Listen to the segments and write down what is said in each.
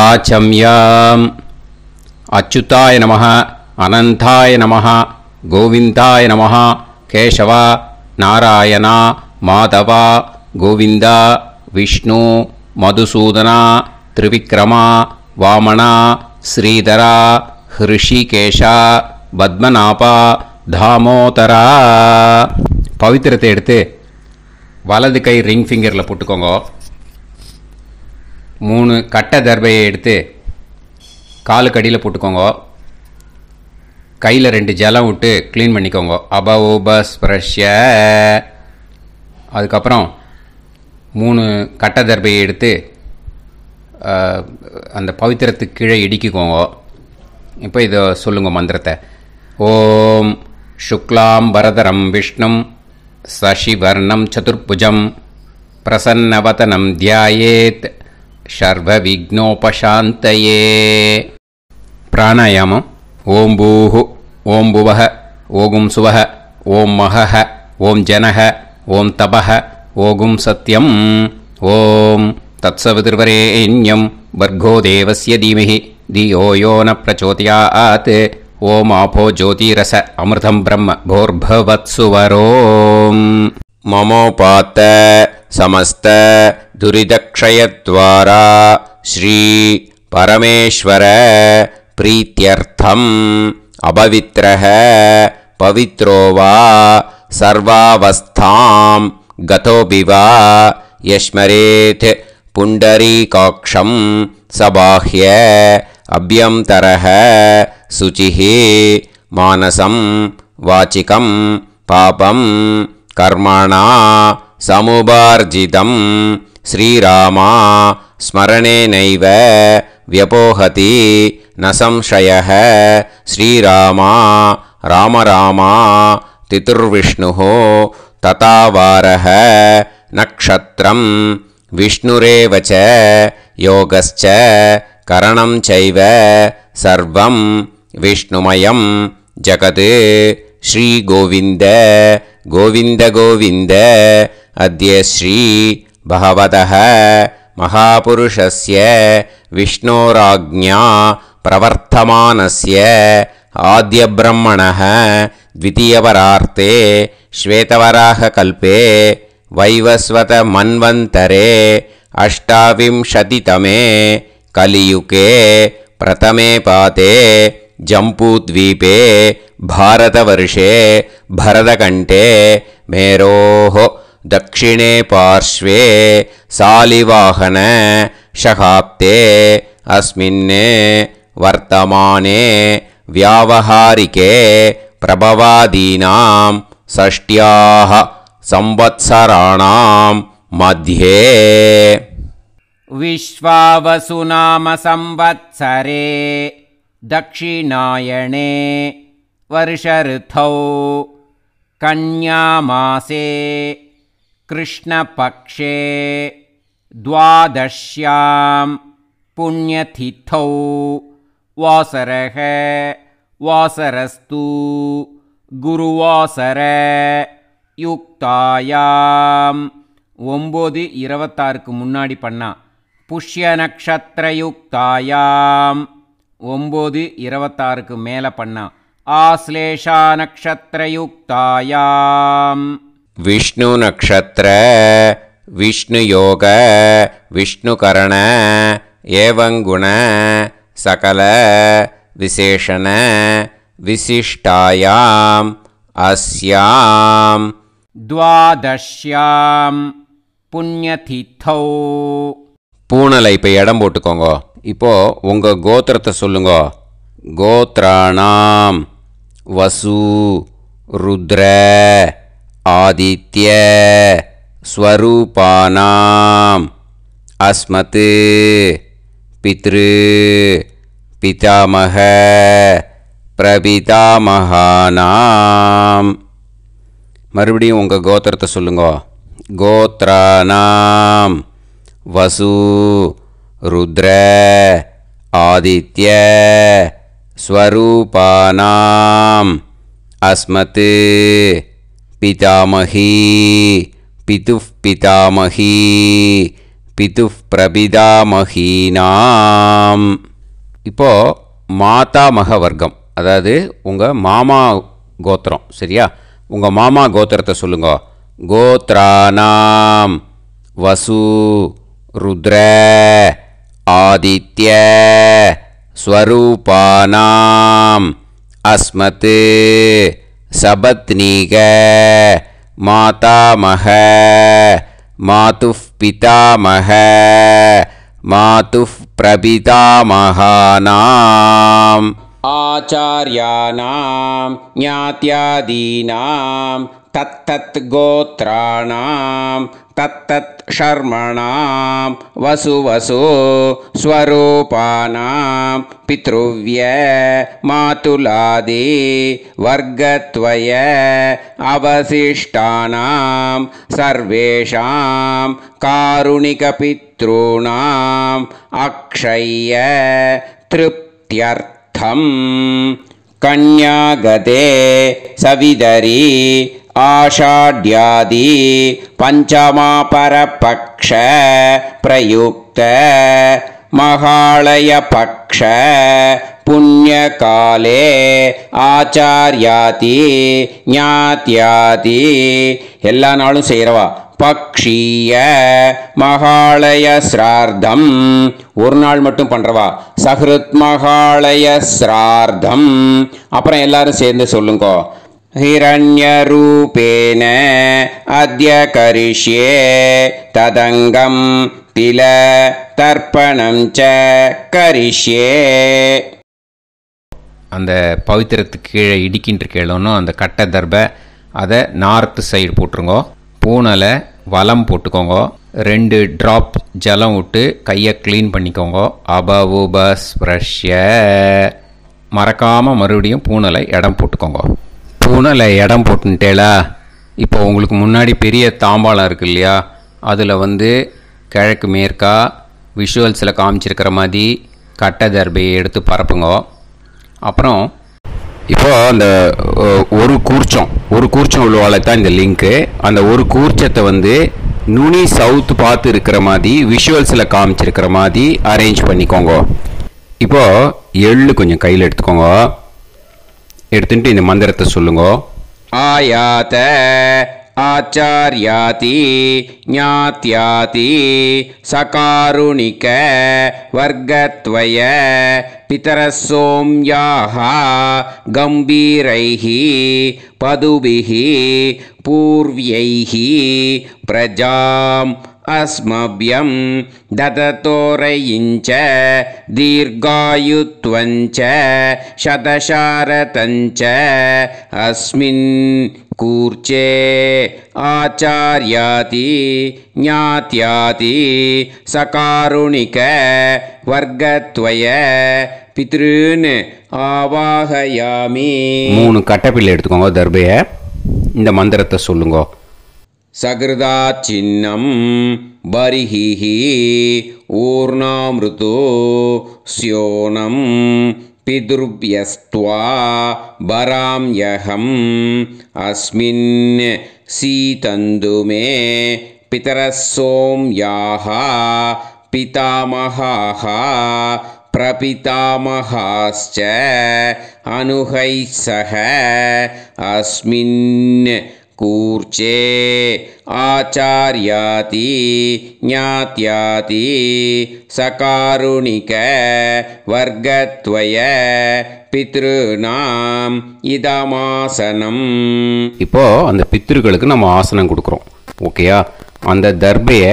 आचम्याम् अच्युताय नमः अनंताय नमः गोविंदाय नमः केशव नारायण माधव गोविंद विष्णु मधुसूदन त्रिविक्रम वामन श्रीधर ऋषिकेश पद्मनाभ दामोदर पवित्रத்தை எடுத்து வலது கை ரிங் ஃபிங்கரில் போட்டுக்கோங்க. 3 கட்டை தர்பையை எடுத்து காலுக்கு அடியில் போட்டுக்கோங்க. கையில் 2 ஜலம் விட்டு க்ளீன் பண்ணிக்கோங்க. அபஓபஸ்பிரஷ்ய. அதுக்கப்புறம் 3 கட்டை தர்பையை எடுத்து அந்த பவித்திரத்துக்கு கீழே இடிக்கிக்கோங்க. இப்போ இதை சொல்லுங்க மந்திரத்தை. ஓம் சுக்லாம் வரதரம் விஷ்ணும் சசிவர்ணம் சதுர்புஜம் பிரசன்னவதனம் தியாயேத் சர்வ விக்னோபசாந்தயே. பிராணாயாமம். ஓம் பூஹு ஓம் புவஹ ஓகும் சுவஹ ஓம் மஹஹ ஓம் ஜனஹ ஓம் தபஹ ஓகும் சத்யம் ஓம் தத்சவிதுர்வரேண்யம் வர்கோ தேவஸ்ய தீமஹி தியோ யோ ந பிரச்சோதயாத் ஓம் ஆபோ ஜோதிரச அமிர்தம் பிரம்ம போர்பவத்சுவரோம். மமோபாத்த समस्त दुरिदक्षयद्वारा श्री परमेश्वर प्रीत्यर्थम अपवित्रः पवित्रो वा सर्वावस्थां गतोऽपि वा यस्मरेत् पुण्डरीकाक्षं सबाह्य अभ्यन्तरः शुचिः मानसं वाचिकं पापं कर्मणा समुपार्जितं श्रीरामा स्मरणेनैव व्यपोहति न संशयः. श्रीरामा राम रामा तितुर्विष्णुः तथा वारः नक्षत्रं विष्णुरेव च योगश्च करणं चैव सर्वं विष्णुमयं जगत्. श्रीगोविन्द गोविन्द गोविन्द. अद्य श्री भगवतः महापुरुषस्य विष्णोराज्ञा प्रवर्तमानस्य आद्यब्रह्मणः द्वितीयवरार्ते श्वेतवराहकल्पे वैवस्वतमन्वन्तरे अष्टाविंशतितमे कलियुगे प्रथमे पादे जम्बूद्वीपे भारतवर्षे भरतकण्ठे मेरोः दक्षिणे पार्श्वे सालिवाहन शकाब्दे अस्मिन् वर्तमाने व्यावहारिके प्रभवादीनां षष्ट्याः संवत्सराणां मध्ये विश्वावसुनाम संवत्सरे दक्षिणायणे वर्षऋतौ कन्यामासे कृष्णपक्षे द्वादश्यां पुण्यतिथौ वासरः वासरस्तु गुरुवासर युक्तायां 9:26 முன்னாடி பண்ணா புஷ்ய நக்ஷத்திர யுக்தாயாம் 9:26 மேலே பண்ணா आश्लेषा नक्षत्रयुक्तायां विष्णु नक्षत्र विष्णु योग विष्णुकरण एवं गुण सकल विशेषण विशिष्टायाम् अस्यां द्वादश्यां पुण्यतिथौ. பூனலை இப்போ இடம் போட்டுக்கோங்க. இப்போ உங்கள் கோத்திரத்தை சொல்லுங்க. கோத்ராணாம் वसु रुद्र आदित्य स्वरूपानाम् अस्मत् पितृ पितामह प्रपितामहानाम्. மறுபடியும் உங்கள் கோத்திரத்தை சொல்லுங்க. கோத்ராணாம் वसु रुद्र आदित्य स्वरूपानाम् अस्मत् पितामही पितुः पितामही பிதுஃப் பிரபிதாமஹீனாம். இப்போது மாதாமக வர்க்கம், அதாவது உங்கள் மாமா கோத்திரம், சரியா? உங்கள் மாமா கோத்திரத்தை சொல்லுங்க. கோத்ரானாம் வசு ருத்ர ஆதித்ய ஸ்வரூபானாம் அஸ்மத் சபத்னீக மாதாமக மாதுஃப் பிதாமக மாதுஃப் பிரபிதாமகானாம் ஆச்சார்யானாம் ஞாத்யாதீனாம் தத்தத் கோத்ராணாம் தத்தத் ஷர்மணாம் வசு ஸ்வரூபானாம் பித்ருவ்ய மாதுலாதி வர்க்கத்வய அவசிஷ்டானாம் சர்வேஷாம் காருணிகபித்ருணாம் அக்ஷய திருப்த்யர்த்தம் கன்யாகதே சவிதரி ஆஷாட்யாதி பஞ்சமாபரபக்ஷ பிரயுக்த மகாளய பக்ஷ புண்ணியகாலே ஆச்சார்யாதி ஞாத்யாதி. எல்லா நாளும் செய்கிறவா. பக்ஷீய மகாளய ஸ்ரார்த்தம் ஒரு நாள் மட்டும் பண்ணுறவா. சஹ்ருத் மகாளய ஸ்ரார்த்தம். அப்புறம் எல்லாரும் சேர்ந்து சொல்லுங்க. ஹிரண்யரூபேன அத்ய கரிஷ்யே ததங்கம் தில தர்ப்பணம் ச கரிஷ்யே. அந்த பவித்திரத்துக்கு கீழே இடிக்கின்ற கேளோன்னு அந்த கட்டை தர்பை அதை நார்த்து சைடு போட்டுருங்க. பூனலை வலம் போட்டுக்கோங்க. 2 ட்ராப் ஜலம் விட்டு கையை க்ளீன் பண்ணிக்கோங்க. அபவுபஸ்ப்ரஷ்ய. மறக்காமல் மறுபடியும் பூனலை இடம் போட்டுக்கோங்க. பூனலை இடம் போட்டுட்டேலா. இப்போ உங்களுக்கு முன்னாடி பெரிய தாம்பாளம் இருக்குது இல்லையா, அதில் கிழக்கு மேற்கா விஷுவல்ஸில் காமிச்சிருக்கிற மாதிரி கட்டை தர்பையை எடுத்து பரப்புங்க. அப்புறம் இப்போது அந்த ஒரு கூர்ச்சம் உள்ளவாளை தான் இந்த லிங்க்கு. அந்த ஒரு கூர்ச்சத்தை நுனி சவுத்து பார்த்து இருக்கிற மாதிரி விஷுவல்ஸில் காமிச்சிருக்கிற மாதிரி அரேஞ்ச் பண்ணிக்கோங்க. இப்போது எள்ளு கொஞ்சம் கையில் எடுத்துக்கோங்க. எடுத்துட்டு இந்த மந்திரத்தை சொல்லுங்க. ஆயாத ஆச்சார்யாதி ஞாத்யாதி சகாருணிக வர்க்கத்வய பிதரசோம்யாஹ கம்பீரைஹி பதுபிஹி பூர்வ்யைஹி பிரஜாம் அஸ்மப்யம் தததோரயிஞ்ச தீர்காயுத்வஞ்ச சதசாரதஞ்ச அஸ்மின் கூர்ச்சே ஆச்சார்யாதி ஞாத்யாதி சகாருணிக வர்க்கத்வய பித்ருன் ஆவாஹயாமி. 3 கட்டப்பிள்ளை எடுத்துக்கோங்க. தர்பையை இந்த மந்திரத்தை சொல்லுங்க. சகிருதா சின்னம் பரிஹி ஊர்ணாமிருதோ ஸ்யோனம் பிதுர்பியஸ்த்வா பராம்யஹம் அஸ்மின் சீதந்துமே பிதரசோம்யாஹ பிதாமஹாஹ பிரபிதாமஹாஸ்ச அனுஹைசஹ அஸ்மின் கூர்ச்சே ஆச்சார்யாதி ஞாத்யாதி சகாருணிக வர்க்கத்வய பித்ருநாம் இதமாசனம். இப்போது அந்த பித்ருக்களுக்கு நம்ம ஆசனம் கொடுக்குறோம். ஓகேயா? அந்த தர்பையை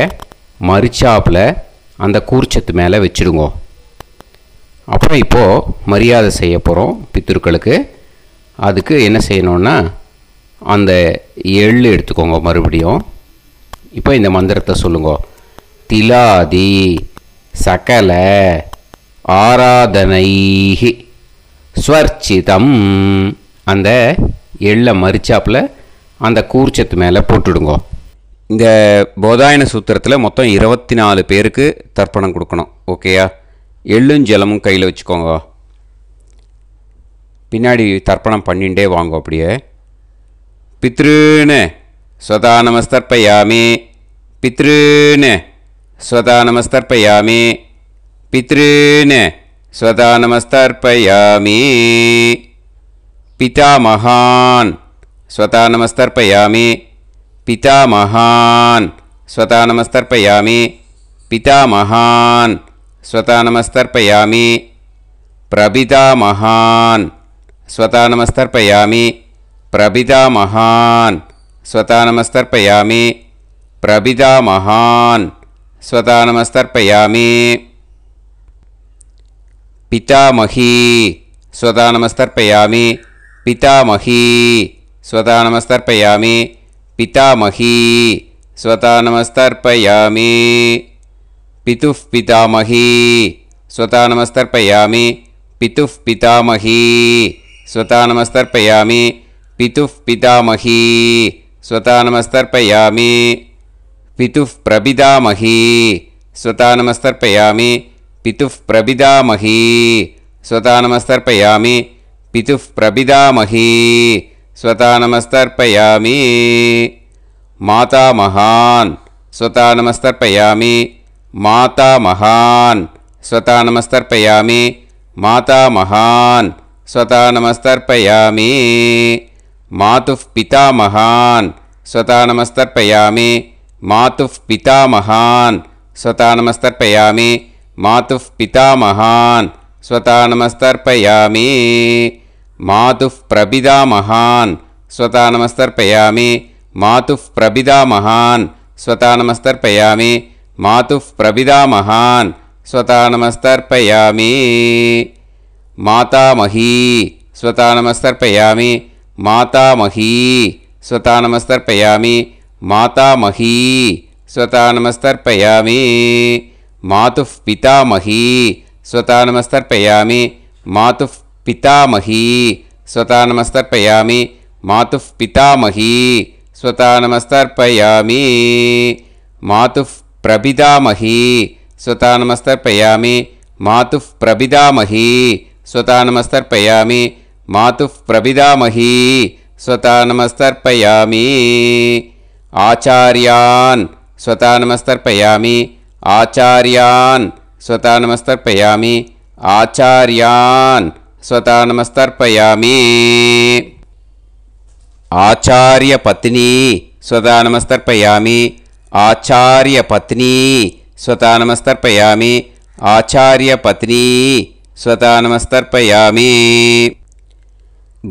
மரிச்சாப்பில் அந்த கூர்ச்சத்து மேலே வச்சுடுங்க. அப்புறம் இப்போது மரியாதை செய்ய போகிறோம் பித்ருக்களுக்கு. அதுக்கு என்ன செய்யணுன்னா அந்த எள்ளு எடுத்துக்கோங்க. மறுபடியும் இப்போ இந்த மந்திரத்தை சொல்லுங்க. திலாதி சகல ஆராதனைஹி ஸ்வர்ச்சிதம். அந்த எள்ளை மரிச்சாப்பில் அந்த கூர்ச்சத்து மேலே போட்டுடுங்க. இந்த போதாயன சூத்திரத்தில் மொத்தம் 24 பேருக்கு தர்ப்பணம் கொடுக்கணும். ஓகேயா? எள்ளும் ஜலமும் கையில் வச்சுக்கோங்க. பின்னாடி தர்ப்பணம் பண்ணிகிட்டே வாங்க. அப்படியே பித்ருன்னு ஸ்வதா நமஸ்தர்ப்பயாமி பித்ருன்னு स्वता नमस्तर्पयामि पितॄन् स्वता नमस्तर्पयामि पितामहान् स्वता नमस्तर्पयामि पितामहान् स्वता नमस्तर्पयामि पितामहान् स्वता नमस्तर्पयामि प्रपितामहान् स्वता नमस्तर्पयामि प्रपितामहान् स्वता नमस्तर्पयामि प्रपितामहान् स्वता नमस्तर्पयामि पितामही स्वता नमस्तर्पयामि पितामही स्वता नमस्तर्पयामि पितामही स्वता नमस्तर्पयामि पितुः पितामही स्वता नमस्तर्पयामि पितुः पितामही स्वता नमस्तर्पयामि पितुः पितामही स्वता नमस्तर्पयामि पितुः प्रपितामही स्वता नमस्तर्पयामि पितुः प्रपितामही स्वता नमस्तर्पयामि पितुः प्रपितामही स्वता नमस्तर्पयामि मातामहान् स्वता नमस्तर्पयामि मातामहान् स्वता नमस्तर्पयामि मातामहान् स्वता नमस्तर्पयामि मातुः पितामहान् स्वता नमस्तर्पयामि मातुः पितामहान् स्वता नमस्तर्पयामि मातुः पितामहान् स्वता नमस्तर्पयामि मातुः प्रपितामहान् स्वता नमस्तर्पयामि मातुः प्रपितामहान् स्वता नमस्तर्पयामि मातुः प्रपितामहान् स्वता नमस्तर्पयामि मातामही स्वता नमस्तर्पयामि मातामही स्वता नमस्तर्पयामि मातामही स्वता नमस्तर्पयामि मातुः पितामही स्वता नमस्तर्पयामि मातुः पितामही स्वता नमस्तर्पयामि मातुः पितामही स्वता नमस्तर्पयामि मातुः प्रपितामही स्वता नमस्तर्पयामि मातुः प्रपितामही स्वता नमस्तर्पयामि मातुः प्रपितामही स्वता नमस्तर्पयामि आचार्यान् स्वता नमस्तर्पयामि आचार्यान् स्वता नमस्तर्पयामि आचार्यान् स्वता नमस्तर्पयामि आचार्यपत्नी स्वता नमस्तर्पयामि आचार्यपत्नी स्वता नमस्तर्पयामि आचार्यपत्नी स्वता नमस्तर्पयामि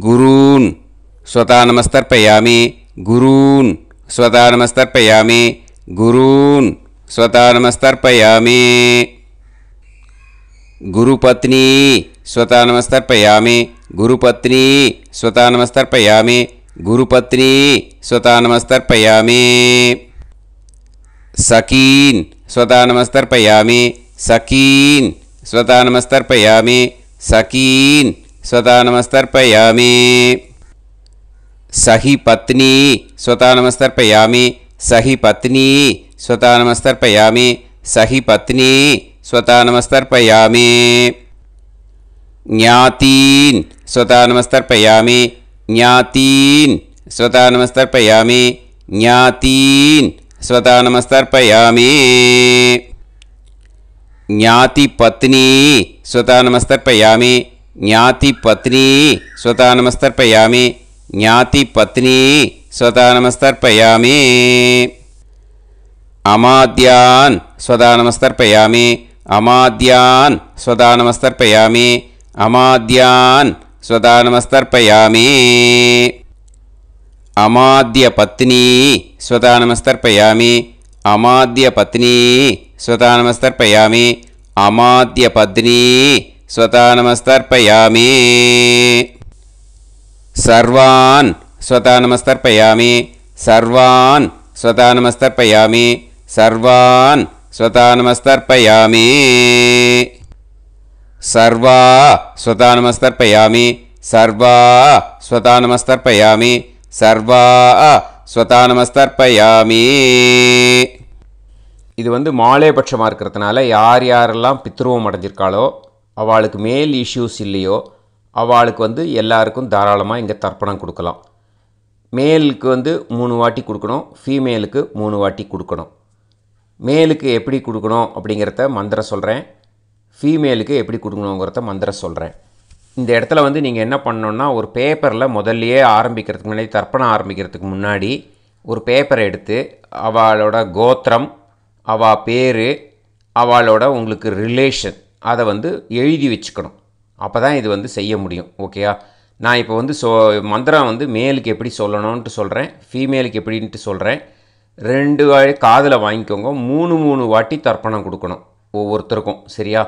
गुरून् स्वता नमस्तर्पयामि गुरून् स्वता नमस्तर्पयामि गुरून् स्वता नमस्तर्पयामि गुरुपत्नी स्वता नमस्तर्पयामि गुरुपत्नी स्वता नमस्तर्पयामि गुरुपत्नी स्वता नमस्तर्पयामि सखीन् स्वता नमस्तर्पयामि सखीन् स्वता नमस्तर्पयामि सखीन् स्वता नमस्तर्पयामि सही पत्नी स्वता नमस्तर्पयामि सही पत्नी स्वता नमस्तर्पयामि सही पत्नी स्वता नमस्तर्पयामि ज्ञातीन् स्वता नमस्तर्पयामि ज्ञातीन् स्वता नमस्तर्पयामि ज्ञातीन् स्वता नमस्तर्पयामि ज्ञातिपत्नी स्वता नमस्तर्पयामि ज्ञातिपत्नी स्वता नमस्तर्पयामि ज्ञातिपत्नी स्वता नमस्तर्पयामि अमाद्यान् स्वता नमस्तर्पयामि अमाद्यान् स्वता नमस्तर्पयामि अमाद्यान् स्वता नमस्तर्पयामि अमाद्यपत्नी स्वता नमस्तर्पयामि अमाद्यपत्नी स्वता नमस्तर्पयामि अमाद्यपत्नी स्वता नमस्तर्पयामि सर्वान् स्वता नमस्तर्पयामि सर्वान् स्वता नमस्तर्पयामि सर्वान् स्वता नमस्तर्पयामि सर्वा स्वता नमस्तर्पयामि सर्वा स्वता नमस्तर्पयामि सर्वा स्वता नमस्तर्पयामि இது மாலேபட்சமாக இருக்கிறதுனால யார் யாரெல்லாம் பித்ருவம் அடைஞ்சிருக்காளோ அவளுக்கு மேல் இஷ்யூஸ் இல்லையோ அவளுக்கு எல்லாருக்கும் தாராளமாக இங்கே தர்ப்பணம் கொடுக்கலாம். மேலுக்கு 3 வாட்டி கொடுக்கணும், ஃபீமேலுக்கு 3 வாட்டி கொடுக்கணும். மேலுக்கு எப்படி கொடுக்கணும் அப்படிங்கிறத மந்திரம் சொல்கிறேன், ஃபீமேலுக்கு எப்படி கொடுக்கணுங்கிறத மந்திரம் சொல்கிறேன். இந்த இடத்துல வந்து நீங்கள் என்ன பண்ணணுன்னா, ஒரு பேப்பரில் முதல்லையே ஆரம்பிக்கிறதுக்கு முன்னாடி, தர்ப்பணம் ஆரம்பிக்கிறதுக்கு முன்னாடி ஒரு பேப்பரை எடுத்து அவளோட கோத்திரம், அவள் பேர், அவளோட உங்களுக்கு ரிலேஷன் அதை வந்து எழுதி வச்சுக்கணும். அப்போ தான் இது வந்து செய்ய முடியும். ஓகேயா? நான் இப்போ வந்து மந்திரம் வந்து மேலுக்கு எப்படி சொல்லணும்ன்ட்டு சொல்கிறேன், ஃபீமேலுக்கு எப்படின்ட்டு சொல்கிறேன். 2 காதில் வாங்கிக்கோங்க. 3 வாட்டி தர்ப்பணம் கொடுக்கணும் ஒவ்வொருத்தருக்கும். சரியா?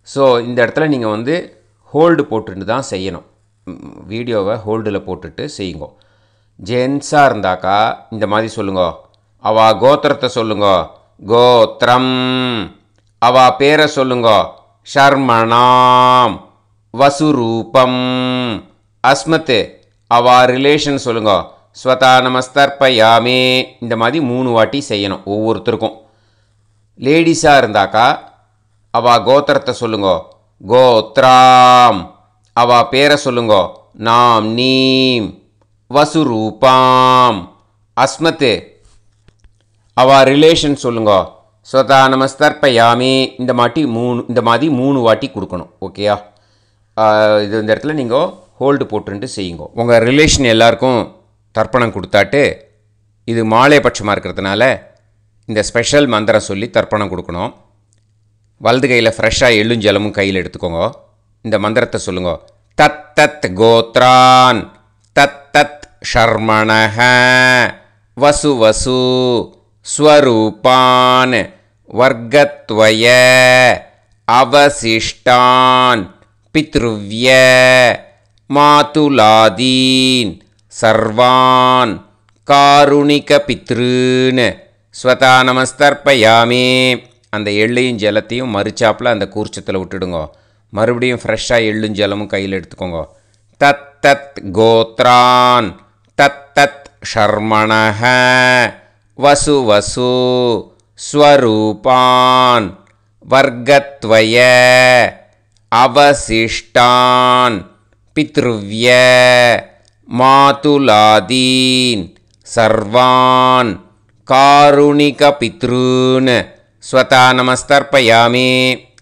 ஸோ இந்த இடத்துல நீங்கள் வந்து ஹோல்டு போட்டுட்டு தான் செய்யணும். வீடியோவை ஹோல்டில் போட்டுட்டு செய்யுங்க. ஜென்ஸாக இருந்தாக்கா இந்த மாதிரி சொல்லுங்க. அவா கோத்திரத்தை சொல்லுங்க, கோத்திரம். அவா பேரை சொல்லுங்க, ஷர்மணாம் வசுரூபம். அஸ்மத்து. அவா ரிலேஷன் சொல்லுங்க, ஸ்வதா நமஸ்தர்ப்பயாமே. இந்த மாதிரி 3 வாட்டி செய்யணும் ஒவ்வொருத்தருக்கும். லேடிஸாக இருந்தாக்கா அவா கோத்திரத்தை சொல்லுங்க, கோத்ராம். அவா பேரை சொல்லுங்க, நாம் நீம் வசுரூபாம். அஸ்மத்து. அவா ரிலேஷன் சொல்லுங்க, ஸ்வதா நமஸ்தர்ப்பயாமே. இந்த மாதிரி 3 வாட்டி கொடுக்கணும். ஓகேயா? இது இந்த இடத்துல நீங்கள் ஹோல்டு போட்டுட்டு செய்யுங்க. உங்கள் ரிலேஷன் எல்லாருக்கும் தர்ப்பணம் கொடுத்தாட்டு, இது மாலை பட்சமாக இருக்கிறதுனால இந்த ஸ்பெஷல் மந்திரம் சொல்லி தர்ப்பணம் கொடுக்கணும். வலது கையில் ஃப்ரெஷ்ஷாக எள்ளும் ஜலமும் கையில் எடுத்துக்கோங்க. இந்த மந்திரத்தை சொல்லுங்க. தத் தத் கோத்ரான் தத் தத் ஷர்மணஹ வசு வசு ஸ்வரூபான் வர்க்கத்வய அவசிஷ்டான் பித்ருவ்ய மாதுலாதீன் சர்வான் காருணிக பித்ருன் ஸ்வதா நமஸ்தர்ப்பயாமே. அந்த எள்ளையும் ஜலத்தையும் மறுச்சாப்பில் அந்த கூர்ச்சத்தில் விட்டுடுங்க. மறுபடியும் ஃப்ரெஷ்ஷாக எள்ளும் ஜலமும் கையில் எடுத்துக்கோங்க. தத் தத் கோத்ரான் தத் தத் ஷர்மணஹ வசு வசு ஸ்வரூபான் வர்க்கத்வய அவசிஷ்டான் பித்ருவ்ய மாதுலாதீன் சர்வான் காருணிக பித்ருன் ஸ்வதா நமஸ்தர்ப்பயாமே.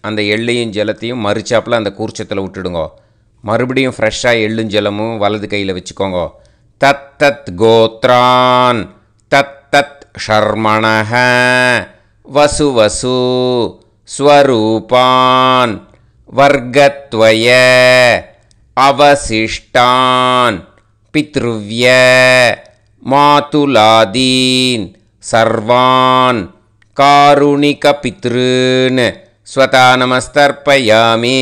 அந்த எள்ளையும் ஜலத்தையும் மறுச்சாப்பில் அந்த கூர்ச்சத்தில் விட்டுடுங்க. மறுபடியும் ஃப்ரெஷ்ஷாக எள்ளும் ஜலமும் வலது கையில் வச்சுக்கோங்க. தத் தத் கோத்ரான் தத் தத் ஷர்மணஹ வசு வசு ஸ்வரூபான் வர்க்கத்வய அவசிஷ்டான் பித்ருவ்ய மாதுலாதீன் சர்வான் காருணிக பித்ருன் ஸ்வதா நமஸ்தர்ப்பயாமே.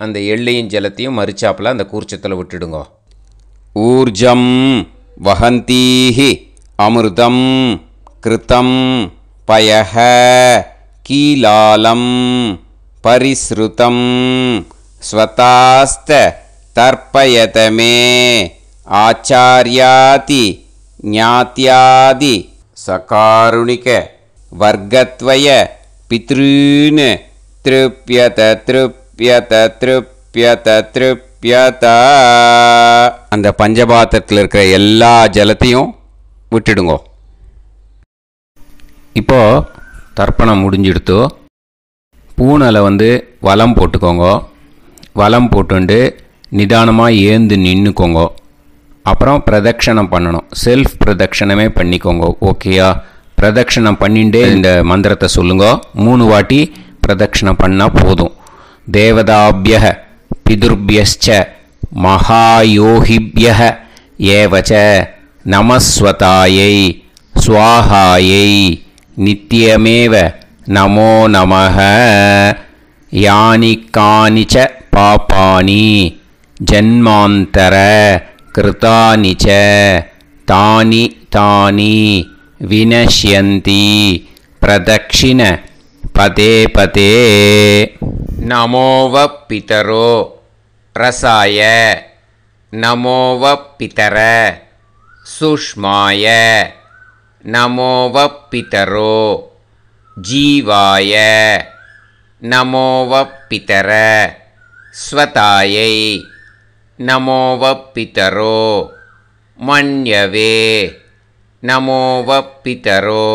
அந்த எள்ளையும் ஜலத்தையும் மறுச்சாப்பில் அந்த கூர்ச்சத்தில் விட்டுடுங்க. ஊர்ஜம் வஹந்தீஹி அமிர்தம் கிருதம் பயஹ கீலாலம் பரிஸ்ருதம் ஸ்வதாஸ்த தர்ப்பயதமே ஆச்சார்யாதி ஞாத்யாதி சகாருணிக வர்க்கத்வய பித்ருன் திருப்யத திருப்யத திருப்யத திருப்யத. அந்த பஞ்சபாத்திரத்தில் இருக்கிற எல்லா ஜலத்தையும் விட்டுடுங்க. இப்போது தர்ப்பணம் முடிஞ்சிடுத்தோ பூனலை வந்து வலம் போட்டுக்கோங்க. வலம் போட்டுண்டு நிதானமாக ஏந்து நின்றுக்கோங்க. அப்புறம் பிரதட்சணம் பண்ணணும். செல்ஃப் பிரதட்சணமே பண்ணிக்கோங்க. ஓகேயா? பிரதட்சணம் பண்ணிட்டு இந்த மந்திரத்தை சொல்லுங்க. 3 வாட்டி பிரதட்சணம் பண்ணால் போதும். தேவதாபியः பிதுர்பியஸ்ச மகாயோகிபியः ஏவச நமஸ்வதாயை ஸ்வாஹாயை நித்யமேவ நமோ நமः. யானி கானிச்ச பாபானி ஜன்மாந்தர கிருதானி ச தானி தானி வினஷ்யந்தி பிரதக்ஷிண பதே பதே. நமோவ பிதரோ ரசாய நமோவ பிதர சுஷ்மாய நமோவ பிதரோ ஜீவாய நமோவ பிதர ஸ்வதாயை நமோவ பிதரோ மன்யவே நமோவ பிதரோ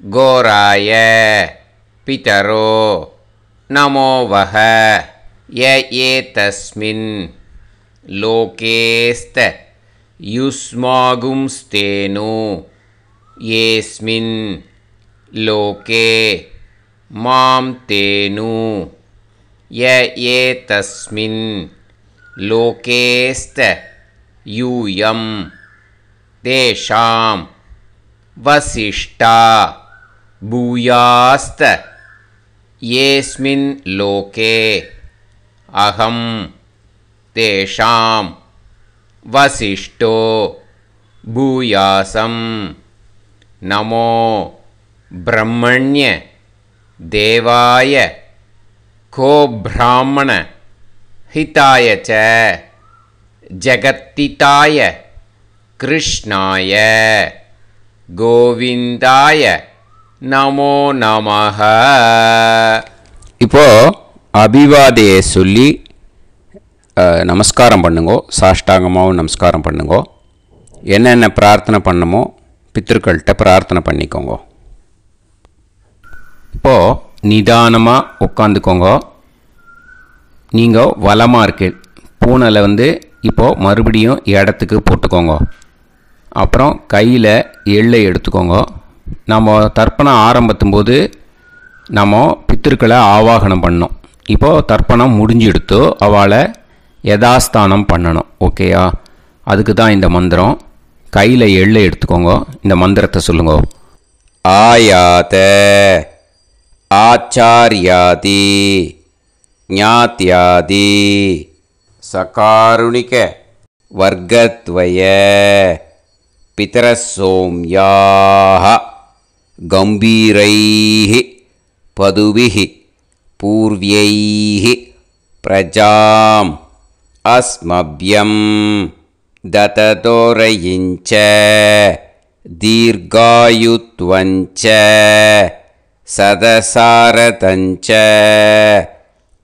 கோராய பிதரோ நமோ வஹ ய ஏதஸ்மின் லோகேஸ்த யுஸ்மாகும்ஸ்தேனு ஏஸ்மின் லோகே மாம் தேனு ய ஏதஸ்மின் லோகேஸ்த யூயம் தேஷாம் வசிஷ்டா பூயாஸ்த ஏஸ்மின் லோகே அகம் தேஷாம் வசிஷ்டோ பூயாசம் நமோ பிரம்மண்ய தேவாய கோ பிராமண ஹிதாய ச ஜகத்திதாய கிருஷ்ணாய கோவிந்தாய நமோ நமஹ. இப்போது அபிவாதையை சொல்லி நமஸ்காரம் பண்ணுங்கோ. சாஷ்டாங்கமாகவும் நமஸ்காரம் பண்ணுங்கோ. என்னென்ன பிரார்த்தனை பண்ணமோ பித்ருக்கள்கிட்ட பிரார்த்தனை பண்ணிக்கோங்க. இப்போது நிதானமாக உட்காந்துக்கோங்க. நீங்கள் வலமாக இருக்கு பூனலை இப்போது மறுபடியும் இடத்துக்கு போட்டுக்கோங்க. அப்புறம் கையில் எள்ளை எடுத்துக்கோங்க. நம்ம தர்ப்பணம் ஆரம்பித்தும் போது நம்ம பித்திருக்களை ஆவாகனம் பண்ணோம். இப்போது தர்ப்பணம் முடிஞ்செடுத்து அவளை யதாஸ்தானம் பண்ணணும். ஓகேயா? அதுக்கு தான் இந்த மந்திரம். கையில் எள்ளை எடுத்துக்கோங்க. இந்த மந்திரத்தை சொல்லுங்க. ஆயாத ஆச்சாரியாதி ஞாத்யாதி சகாருணிக வர்க்கத்வய பிதரசோம்யாஹ கம்பீரைஹ பதுவிஹ பூர்வ்யைஹ பிரஜாம் அஸ்மப்யம் தததோரயிஞ்ச தீர்காயுத்வஞ்ச சதசாரதஞ்ச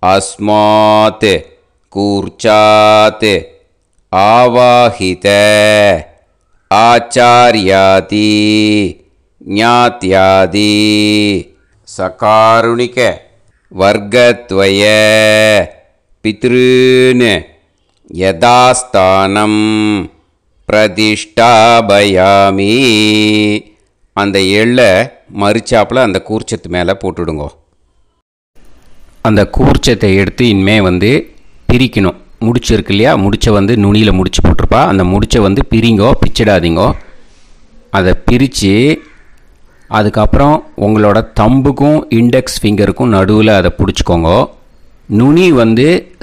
அஸ்மாத் கூர்ச்சாத் ஆவாஹித ஆச்சார்யாதி ஞாத்யாதி சகாருணிக வர்க்கத்வய பித்ருன் யதாஸ்தானம் பிரதிஷ்டாபயாமி. அந்த எள்ளை மறிச்சாப்பில் அந்த கூர்ச்சத்து மேலே போட்டுடுங்கோ. அந்த கூர்ச்சத்தை எடுத்து இனிமே பிரிக்கணும். முடிச்சு இருக்கு இல்லையா? முடிச்சை நுனியில் முடிச்சு போட்டிருப்பா. அந்த முடிச்சை பிரிங்கோ, பிச்சிடாதீங்கோ. அதை பிரித்து அதுக்கப்புறம் உங்களோட தம்புக்கும் இண்டெக்ஸ் ஃபிங்கருக்கும் நடுவில் அதை பிடிச்சிக்கோங்க. நுனி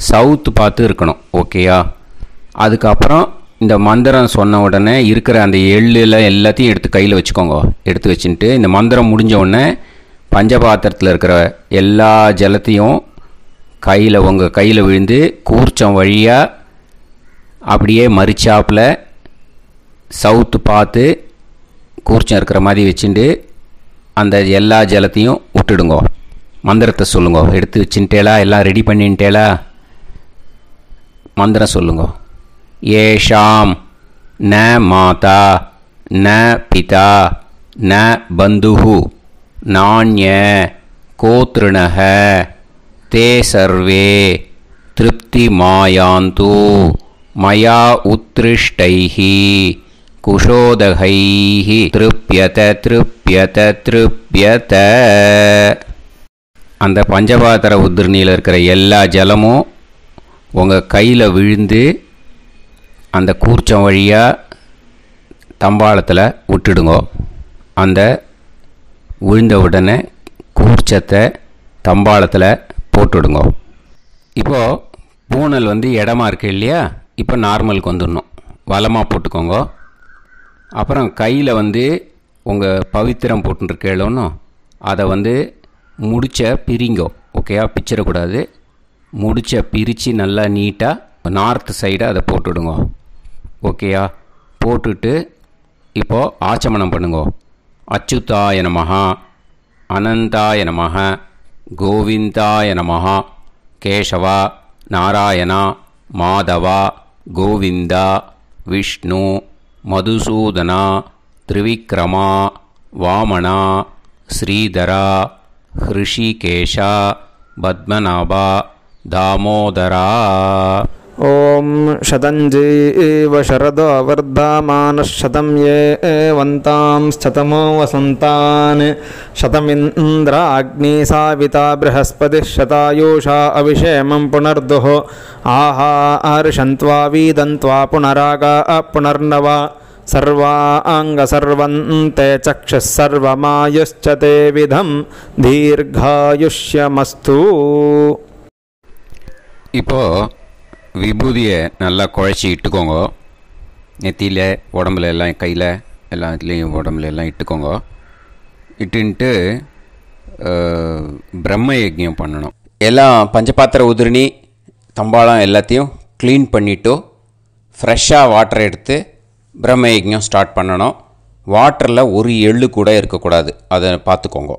சவுத்து பார்த்து இருக்கணும். ஓகேயா? அதுக்கப்புறம் இந்த மந்திரம் சொன்ன உடனே இருக்கிற அந்த எள்ளில் எல்லாத்தையும் எடுத்து கையில் வச்சுக்கோங்க. எடுத்து வச்சுட்டு இந்த மந்திரம் முடிஞ்ச உடனே பஞ்சபாத்திரத்தில் இருக்கிற எல்லா ஜலத்தையும் உங்கள் கையில் விழுந்து கூர்ச்சம் வழியாக அப்படியே மறிச்சாப்பில் சவுத்து பார்த்து கூர்ச்சம் இருக்கிற மாதிரி வச்சுட்டு அந்த எல்லா ஜலத்தையும் விட்டுடுங்கோ. மந்திரத்தை சொல்லுங்க. எடுத்து வச்சுட்டேலா? எல்லாம் ரெடி பண்ணிட்டேலா? மந்திரம் சொல்லுங்க. ஏஷாம் ந மாதா ந பிதா ந பந்துஹு நாண்ய கோத்ருணஹ தே சர்வே திருப்தி மாயாந்து மயா உத்ருஷ்டைஹி குஷோதகைஹி திருப்யத திருப்யத திருப்யத. அந்த பஞ்சபாத்திர உதிரணியில் இருக்கிற எல்லா ஜலமும் உங்கள் கையில் விழுந்து அந்த கூர்ச்சம் வழியாக தம்பாளத்தில் விட்டுடுங்கோ. அந்த விழுந்த உடனே கூர்ச்சத்தை தம்பாளத்தில் போட்டுடுங்கோ. இப்போது பூனல் இடமா இருக்கு இல்லையா? இப்போ நார்மலுக்கு வந்துடணும். வலமாக போட்டுக்கோங்க. அப்புறம் கையில் உங்கள் பவித்திரம் போட்டுருக்கேளோன்னு அதை முடிச்ச பிரிங்கோ. ஓகேயா? பிச்சிடக்கூடாது. முடிச்ச பிரித்து நல்லா நீட்டாக நார்த்து சைடை அதை போட்டுடுங்க. ஓகேயா? போட்டுட்டு இப்போது ஆச்சமனம் பண்ணுங்கோ. அச்சுதாய நமஹ அனந்தாய நமஹ கோவிந்தாய நமஹ கேசவா நாராயணா மாதவா கோவிந்தா விஷ்ணு மதுசூதனா திரிவிக்ரமா வாமனா ஸ்ரீதரா ஹிருஷிகேஷா பத்மநாபா தாமோதரா. ஓம் ஷதஞ்சீவ சரதோ வர்தமானः शतं ये वन्तां शतमो वसन्तान् शतमिन्द्राग्नी साविता बृहस्पतिः शतायुषा अभिषेमं पुनर्दुः आहार्षन्त्वा वीदन्त्वा पुनरागा पुनर्नव सर्वाङ्गसर्वन्ते चक्षुः सर्वमायुश्च ते विधं दीर्घायुष्यमस्तु. இப்போது விபூதியை நல்லா குழச்சி இட்டுக்கோங்க. நெத்தியில் உடம்புல எல்லாம் கையில் எல்லாத்துலேயும் உடம்புல எல்லாம் இட்டுக்கோங்க. இட்டுன்ட்டு பிரம்ம யஜ்ஞம் பண்ணணும். எல்லாம் பஞ்சபாத்திர உதிரணி தம்பாளம் எல்லாத்தையும் க்ளீன் பண்ணிவிட்டு ஃப்ரெஷ்ஷாக வாட்டர் எடுத்து பிரம்ம யஜ்ஞம் ஸ்டார்ட் பண்ணணும். வாட்டரில் ஒரு எள்ளு கூட இருக்கக்கூடாது, அதை பார்த்துக்கோங்க.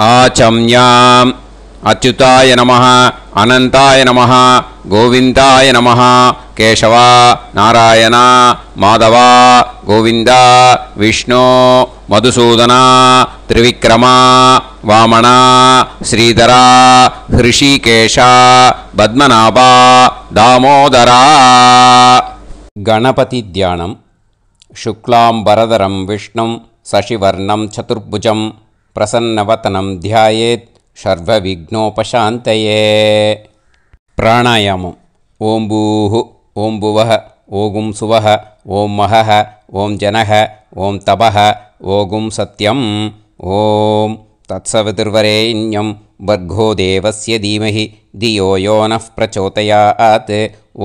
ஆச்சம்யாம் அச்சுதாய நமः அனந்தாய நமः கோவிந்தாய நமः கேசவா நாராயணா மாதவா கோவிந்தா விஷ்ணு மதுசூதனா திரிவிக்ரமா வாமனா ஸ்ரீதரா ஹிருஷிகேஷா பத்மநாபா தாமோதரா. கணபதி தியானம். சுக்லாம்பரதரம் விஷ்ணும் சசிவர்ணம் சதுர்புஜம் பிரசன்னவதனம் தியாயேத் சர்வவிக்னோபசாந்தயே. பிராணாயாமம். ஓம் பூஹு ஓம் புவஹ ஓகும் சுவஹ ஓம் மஹஹ ஓம் ஜனஹ ஓம் தபஹ ஓகும் சத்யம். ஓம் தத்சவிதுர்வரேண்யம் வர்கோ தேவஸ்ய தீமஹி தியோ யோ நः பிரச்சோதயாத்.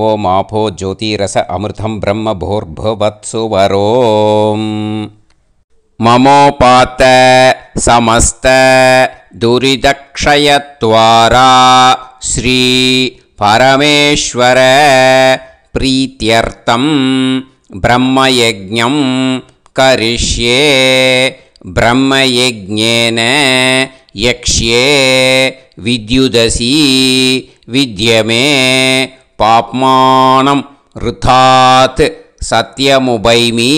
ஓம் ஆபோ ஜோதிரஸ அமிர்தம் பிரம்ம போர்பவத்சுவரோம். மமோபாத்த சமஸ்த துரிதக்ஷயத்வாரா ஸ்ரீ பரமேஸ்வர பிரீத்யர்த்தம் பிரம்மயஜ்ஞம் கரிஷ்யே. பிரம்மயஜ்ஞேன யக்ஷ்யே வித்யுதசி வித்யமே பாப்மானம் ருதாத் சத்யமுபைமி.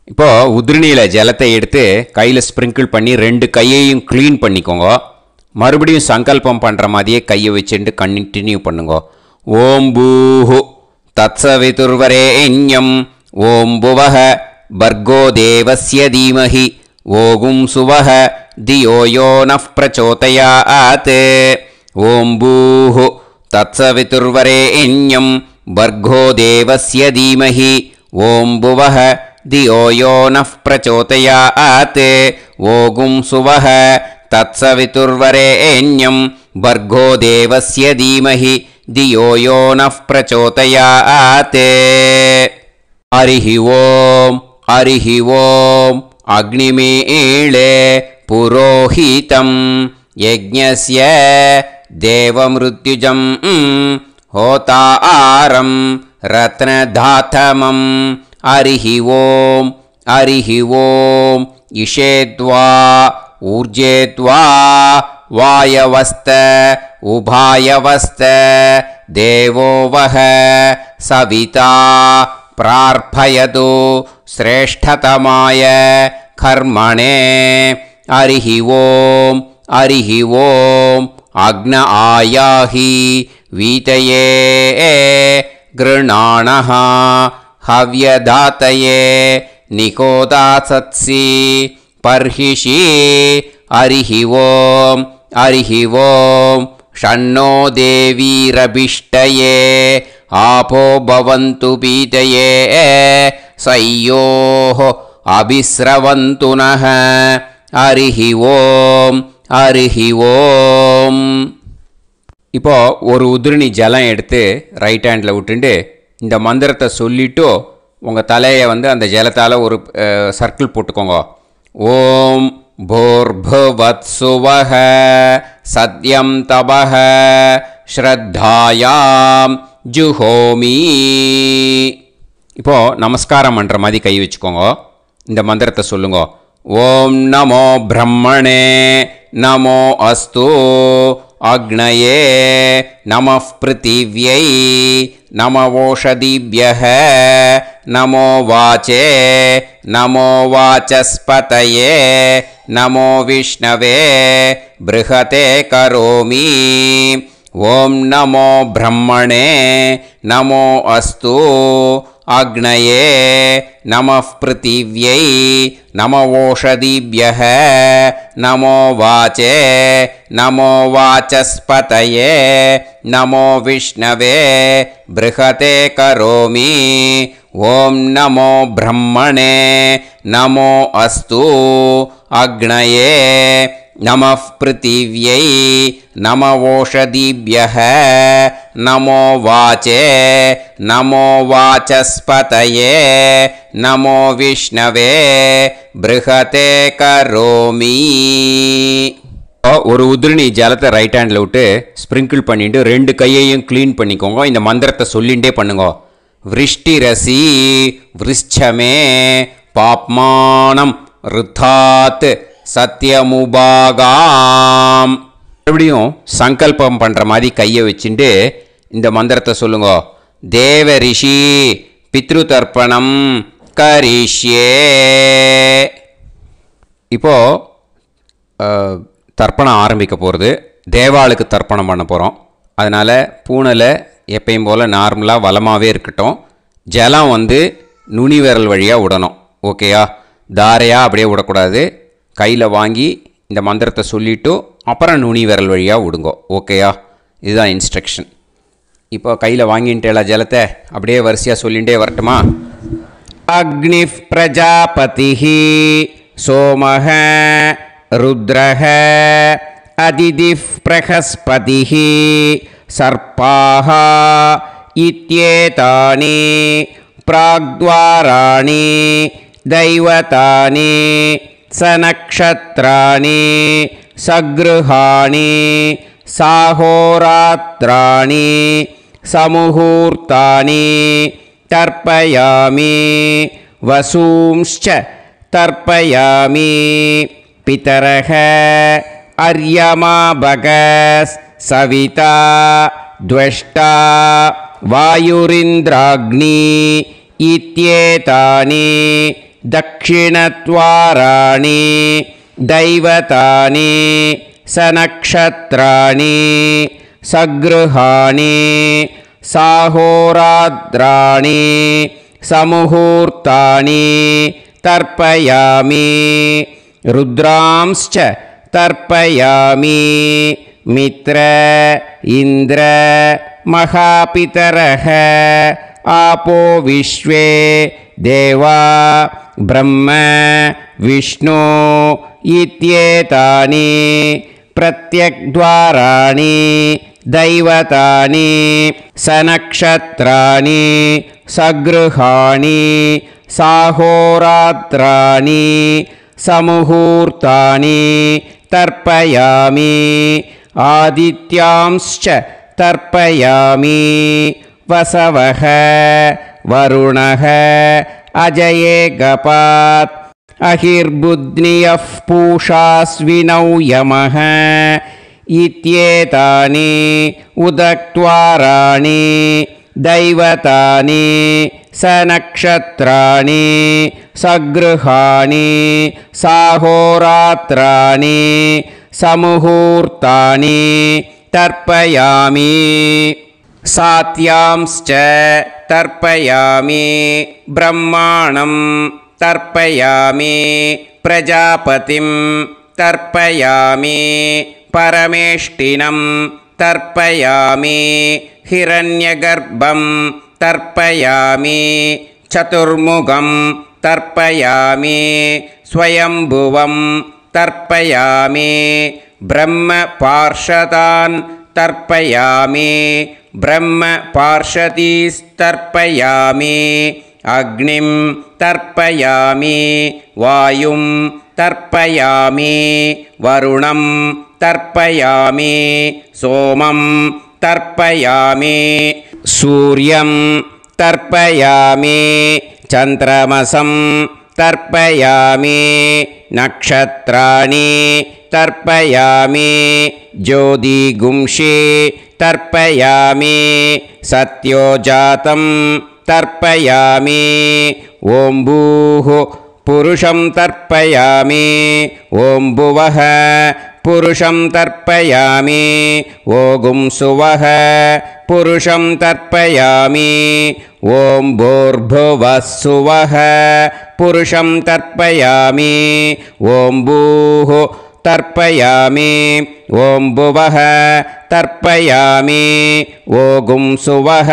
இப்போது உதிரணியில் ஜலத்தை எடுத்து கையில் ஸ்ப்ரிங்கிள் பண்ணி 2 கையையும் க்ளீன் பண்ணிக்கோங்க. மறுபடியும் சங்கல்பம் பண்ணுற மாதிரியே கையை வச்சுட்டு கண்டினியூ பண்ணுங்க. ஓம் பூஹு தத்சவிதுர்வரேண்யம் ஓம் புவஹ பர்கோ தேவஸ்ய தீமஹி ஓகும் சுவஹ தியோ யோ நः பிரச்சோதயாத். ஓம் பூஹு தத்சவிதுர்வரேண்யம் பர்கோ தேவஸ்ய தீமஹி ஓம் புவஹ தியோ யோ நः பிரச்சோதயாத். ஓகும் சுவஹ தத்சவிதுர்வரேண்யம் பர்கோ தேவஸ்ய தீமஹி தியோ யோ நः பிரச்சோதயாத். ஹரிஹி ஓம் ஹரிஹி ஓம். அக்னிமீளே புரோஹிதம் யஜ்ஞஸ்ய தேவமிருத்யுஜம் ஹோதாரம் ரத்னதாதமம். ஹரிஹி ஓம் ஹரிஹி ஓம். இஷேத்வா ஊர்ஜேத்வா வாயவஸ்த உபாயவஸ்த தேவோ வஹ சவிதா பிரார்ப்பயது ஸ்ரேஷ்டதமாய கர்மணே. ஹரிஹி ஓம் ஹரிஹி ஓம். அக்ன ஆயாஹி வீதயே கிருணாணஹ ஹவ்யதாத்தயே நிகோதாசத்சி பர்ஹிஷி. ஹரிஹி ஓம் ஹரிஹி ஓம். ஷண்ணோ தேவீரபிஷ்டயே ஆபோ பவந்து பீதயே சய்யோஹ அபிஸ்ரவந்து நஹ. ஹரிஹி ஓம் ஹரிஹி ஓம். இப்போது ஒரு உதிரணி ஜலம் எடுத்து ரைட் ஹேண்டில் விட்டுண்டு இந்த மந்திரத்தை சொல்லிவிட்டு உங்கள் தலையை அந்த ஜலத்தால் ஒரு சர்க்கிள் போட்டுக்கோங்க. ஓம் भूर्भुवत्सुवः सत्यं तपः ஸ்ரத்தாயாம் ஜுஹோமி. இப்போது நமஸ்காரம் பண்ணுற மாதிரி கை வச்சுக்கோங்க. இந்த மந்திரத்தை சொல்லுங்க. ஓம் நமோ பிரம்மணே நமோ அஸ்து अग्नये नमः पृथिव्यै नमवोषधीभ्यः नमो वाचे नमो वाचस्पतये नमो विष्णवे बृहते करोमि ॐ नमो ब्रह्मणे नमो अस्तु अग्नये नमः पृथिव्यै नमवोषधीभ्यः नमो वाचे नमो वाचस्पतये नमो विष्णवे बृहते करोमि ॐ नमो ब्रह्मणे नमो अस्तु अग्नये नमः पृथिव्यै नमवोषधीभ्यः नमो वाचे नमो वाचस्पतये नमो विष्णवे बृहते करोमि ஒரு உதிரணி ஜலத்தை ரைட் ஹேண்டில் விட்டு ஸ்ப்ரிங்கிள் பண்ணிட்டு ரெண்டு கையையும் க்ளீன் பண்ணிக்கோங்க. இந்த மந்திரத்தை சொல்லிகிட்டே பண்ணுங்க. விருஷ்டிரசி விருஷ்சமே பாப்மானம் ருத்தாத் சத்யமுபாகாம். மறுபடியும் சங்கல்பம் பண்ணுற மாதிரி கையை வச்சுட்டு இந்த மந்திரத்தை சொல்லுங்க. தேவ ரிஷி பித்ரு தர்ப்பணம் கரிஷ்யே. இப்போது தர்ப்பணம் ஆரம்பிக்க போகிறது. தேவாளுக்கு தர்ப்பணம் பண்ண போகிறோம். அதனால் பூனலை எப்பயும் போல் நார்மலாக வளமாகவே இருக்கட்டும். ஜலம் நுனி விரல் வழியாக விடணும். ஓகேயா? தாரையாக அப்படியே விடக்கூடாது. கையில் வாங்கி இந்த மந்திரத்தை சொல்லிவிட்டு அப்புறம் நுனி விரல் வழியாக விடுங்கோ. ஓகேயா? இதுதான் இன்ஸ்ட்ரக்ஷன். இப்போ கையில் வாங்கிட்டேல ஜலத்தை அப்படியே வரிசையாக சொல்லிகிட்டே வரட்டுமா? அக்னிஃப் பிரஜாபதிஹி சோமஹ ருத்ரஹ அதிதிஃப் பிரகஸ்பதிஹி சர்ப்பாஹ இத்யேதானி பிராக்த்வாராணி दैवतानि सनक्षत्राणि सगृहाणि साहोरात्राणि समुहूर्तानि तर्पयामि वसूंश्च तर्पयामि पितरः अर्यमा भगस् सविता द्वष्टा वायुरिन्द्राग्नि इत्येतानि दक्षिणद्वाराणि दैवतानि सनक्षत्राणि सगृहाणि साहोरात्राणि समुहूर्तानि तर्पयामि रुद्रांश्च तर्पयामि मित्र इन्द्र महापितरः आपो विश्वे देवा ब्रह्म विष्णु इत्येतानि प्रत्यग्द्वाराणि दैवतानि सनक्षत्राणि सगृहाणि साहोरात्राणि समुहूर्तानि तर्पयामि आदित्यांश्च तर्पयामि वसवः वरुणः अजये गपात् अहिर्बुध्नियः पूषास्विनौ यमः इत्येतानि उदक्त्वाराणि दैवतानि सनक्षत्राणि सगृहाणि साहोरात्राणि समुहूर्तानि तर्पयामि सात्यांश्च तर्पयामि ब्रह्माणं तर्पयामि प्रजापतिं तर्पयामि परमेष्टिनं तर्पयामि हिरण्यगर्भं तर्पयामि चतुर्मुखं तर्पयामि स्वयंभुवं तर्पयामि ब्रह्मपार्षदान् तर्पयामि ब्रह्मपार्षदीस्तर्पयामि अग्निं तर्पयामि वायुं तर्पयामि वरुणं तर्पयामि सोमं तर्पयामि सूर्यं तर्पयामि चन्द्रमसं तर्पयामि नक्षत्राणि तर्पयामि ज्योतिगुंषि तर्पयामि सत्योजातं तर्पयामि ॐ भूः पुरुषं तर्पयामि ॐ भुवः पुरुषं तर्पयामि ॐ सुवः पुरुषं तर्पयामि ॐ भूर्भुवः सुवः पुरुषं तर्पयामि ॐ भूः तर्पयामि ॐ भुवः तर्पयामि ॐ सुवः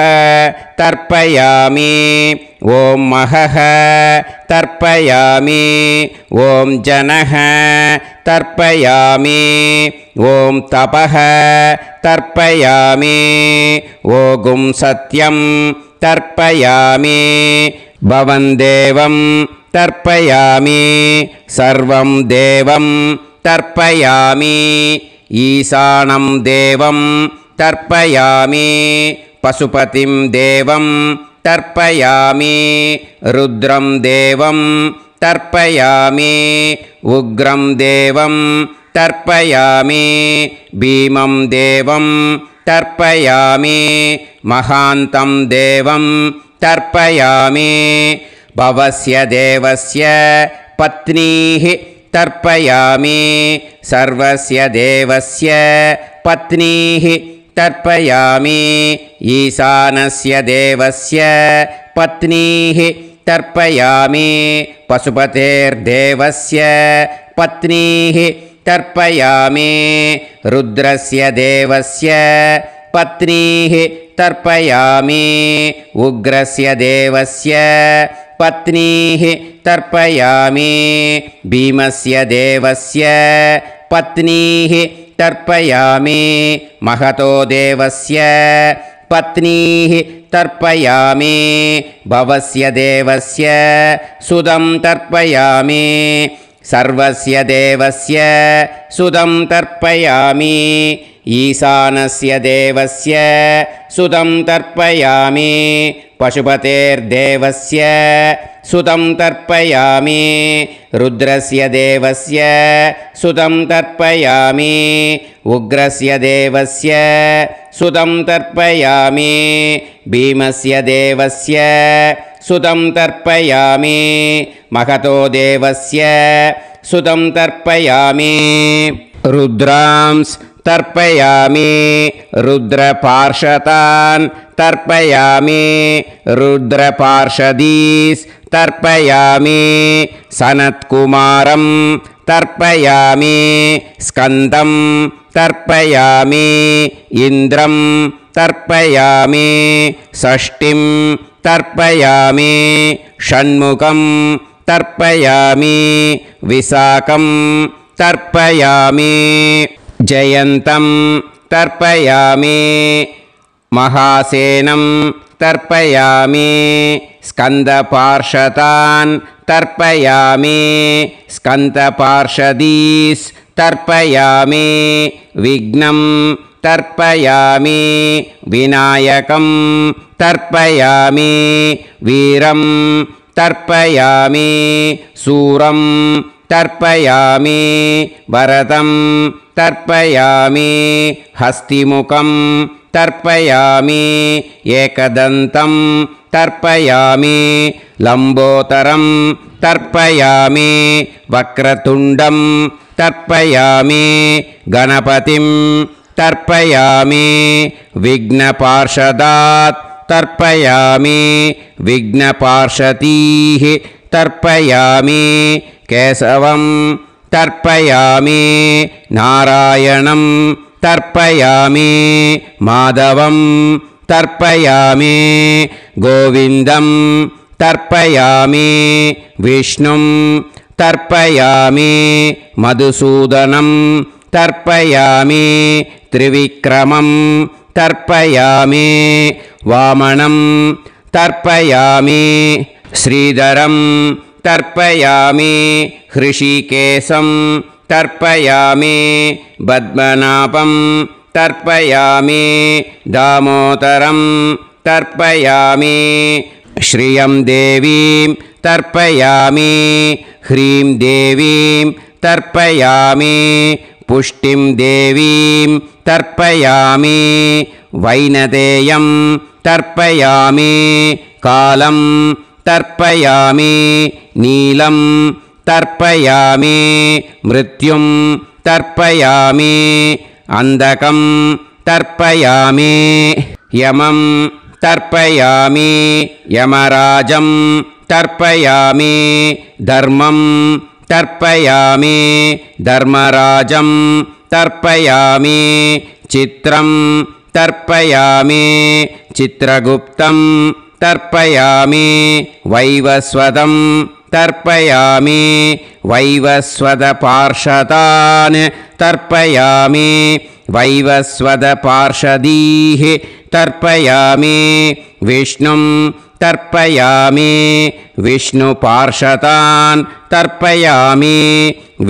तर्पयामि ॐ महः तर्पयामि ॐ जनः तर्पयामि ॐ तपः तर्पयामि ॐ सत्यं तर्पयामि भवं देवं तर्पयामि सर्वं देवं तर्पयामि ईशानं देवं तर्पयामि पशुपतिं देवं तर्पयामि रुद्रं देवं तर्पयामि उग्रं देवं तर्पयामि भीमं देवं तर्पयामि महान्तं देवं तर्पयामि भवस्य देवस्य पत्नीः तर्पयामि सर्वस्य देवस्य पत्नीः तर्पयामि ईशानस्य देवस्य पत्नीः तर्पयामि पशुपतेर्देवस्य पत्नीः तर्पयामि रुद्रस्य देवस्य पत्नीः तर्पयामि उग्रस्य देवस्य पत्नीः तर्पयामि भीमस्य देवस्य पत्नीः तर्पयामि महतो देवस्य पत्नीः तर्पयामि भवस्य देवस्य सुदं तर्पयामि सर्वस्य देवस्य सुदं तर्पयामि ईशानस्य देवस्य सुदं तर्पयामि पशुपतेर्देवस्य सुदं तर्पयामि रुद्रस्य देवस्य सुदं तर्पयामि उग्रस्य देवस्य सुदं तर्पयामि भीमस्य देवस्य सुदं तर्पयामि महतो देवस्य सुदं तर्पयामि रुद्रांस् तर्पयामि रुद्रपार्षदान् तर्पयामि रुद्रपार्षदीस् तर्पयामि सनत्कुमारं तर्पयामि स्कन्दं तर्पयामि इन्द्रं तर्पयामि षष्टिं तर्पयामि षण्मुखं तर्पयामि विशाखं तर्पयामि जयन्तं तर्पयामि महासेनं तर्पयामि स्कन्दपार्षदान् तर्पयामि स्कन्दपार्षदीस् तर्पयामि विघ्नं तर्पयामि विनायकं तर्पयामि वीरं तर्पयामि सूरं तर्पयामि भरतं तर्पयामि हस्तिमुखं तर्पयामि एकदन्तं तर्पयामि लम्बोदरं तर्पयामि वक्रतुण्डं तर्पयामि गणपतिं तर्पयामि विघ्नपार्षदात् तर्पयामि विघ्नपार्षदीः तर्पयामि केशवं तर्पयामि नारायणं तर्पयामि माधवं तर्पयामि गोविन्दं तर्पयामि विष्णुं तर्पयामि मधुसूदनं तर्पयामि त्रिविक्रमं तर्पयामि वामनं तर्पयामि श्रीधरं तर्पयामि हृषिकेशं तर्पयामि पद्मनाभं तर्पयामि दामोदरं तर्पयामि श्रियं देवीं तर्पयामि ह्रीं देवीं तर्पयामि पुष्टिं देवीं तर्पयामि वैनतेयं तर्पयामि कालं तर्पयामि नीलं तर्पयामि मृत्युं तर्पयामि अंधकं तर्पयामि यमं तर्पयामि यमराजं तर्पयामि धर्मं तर्पयामि धर्मराजं तर्पयामि चित्रं तर्पयामि चित्रगुप्तं तर्पयामि वैवस्वतं तर्पयामि वैवस्वतपार्षदान् तर्पयामि वैवस्वतपार्षदीः तर्पयामि विष्णुं तर्पयामि विष्णुपार्षदान् तर्पयामि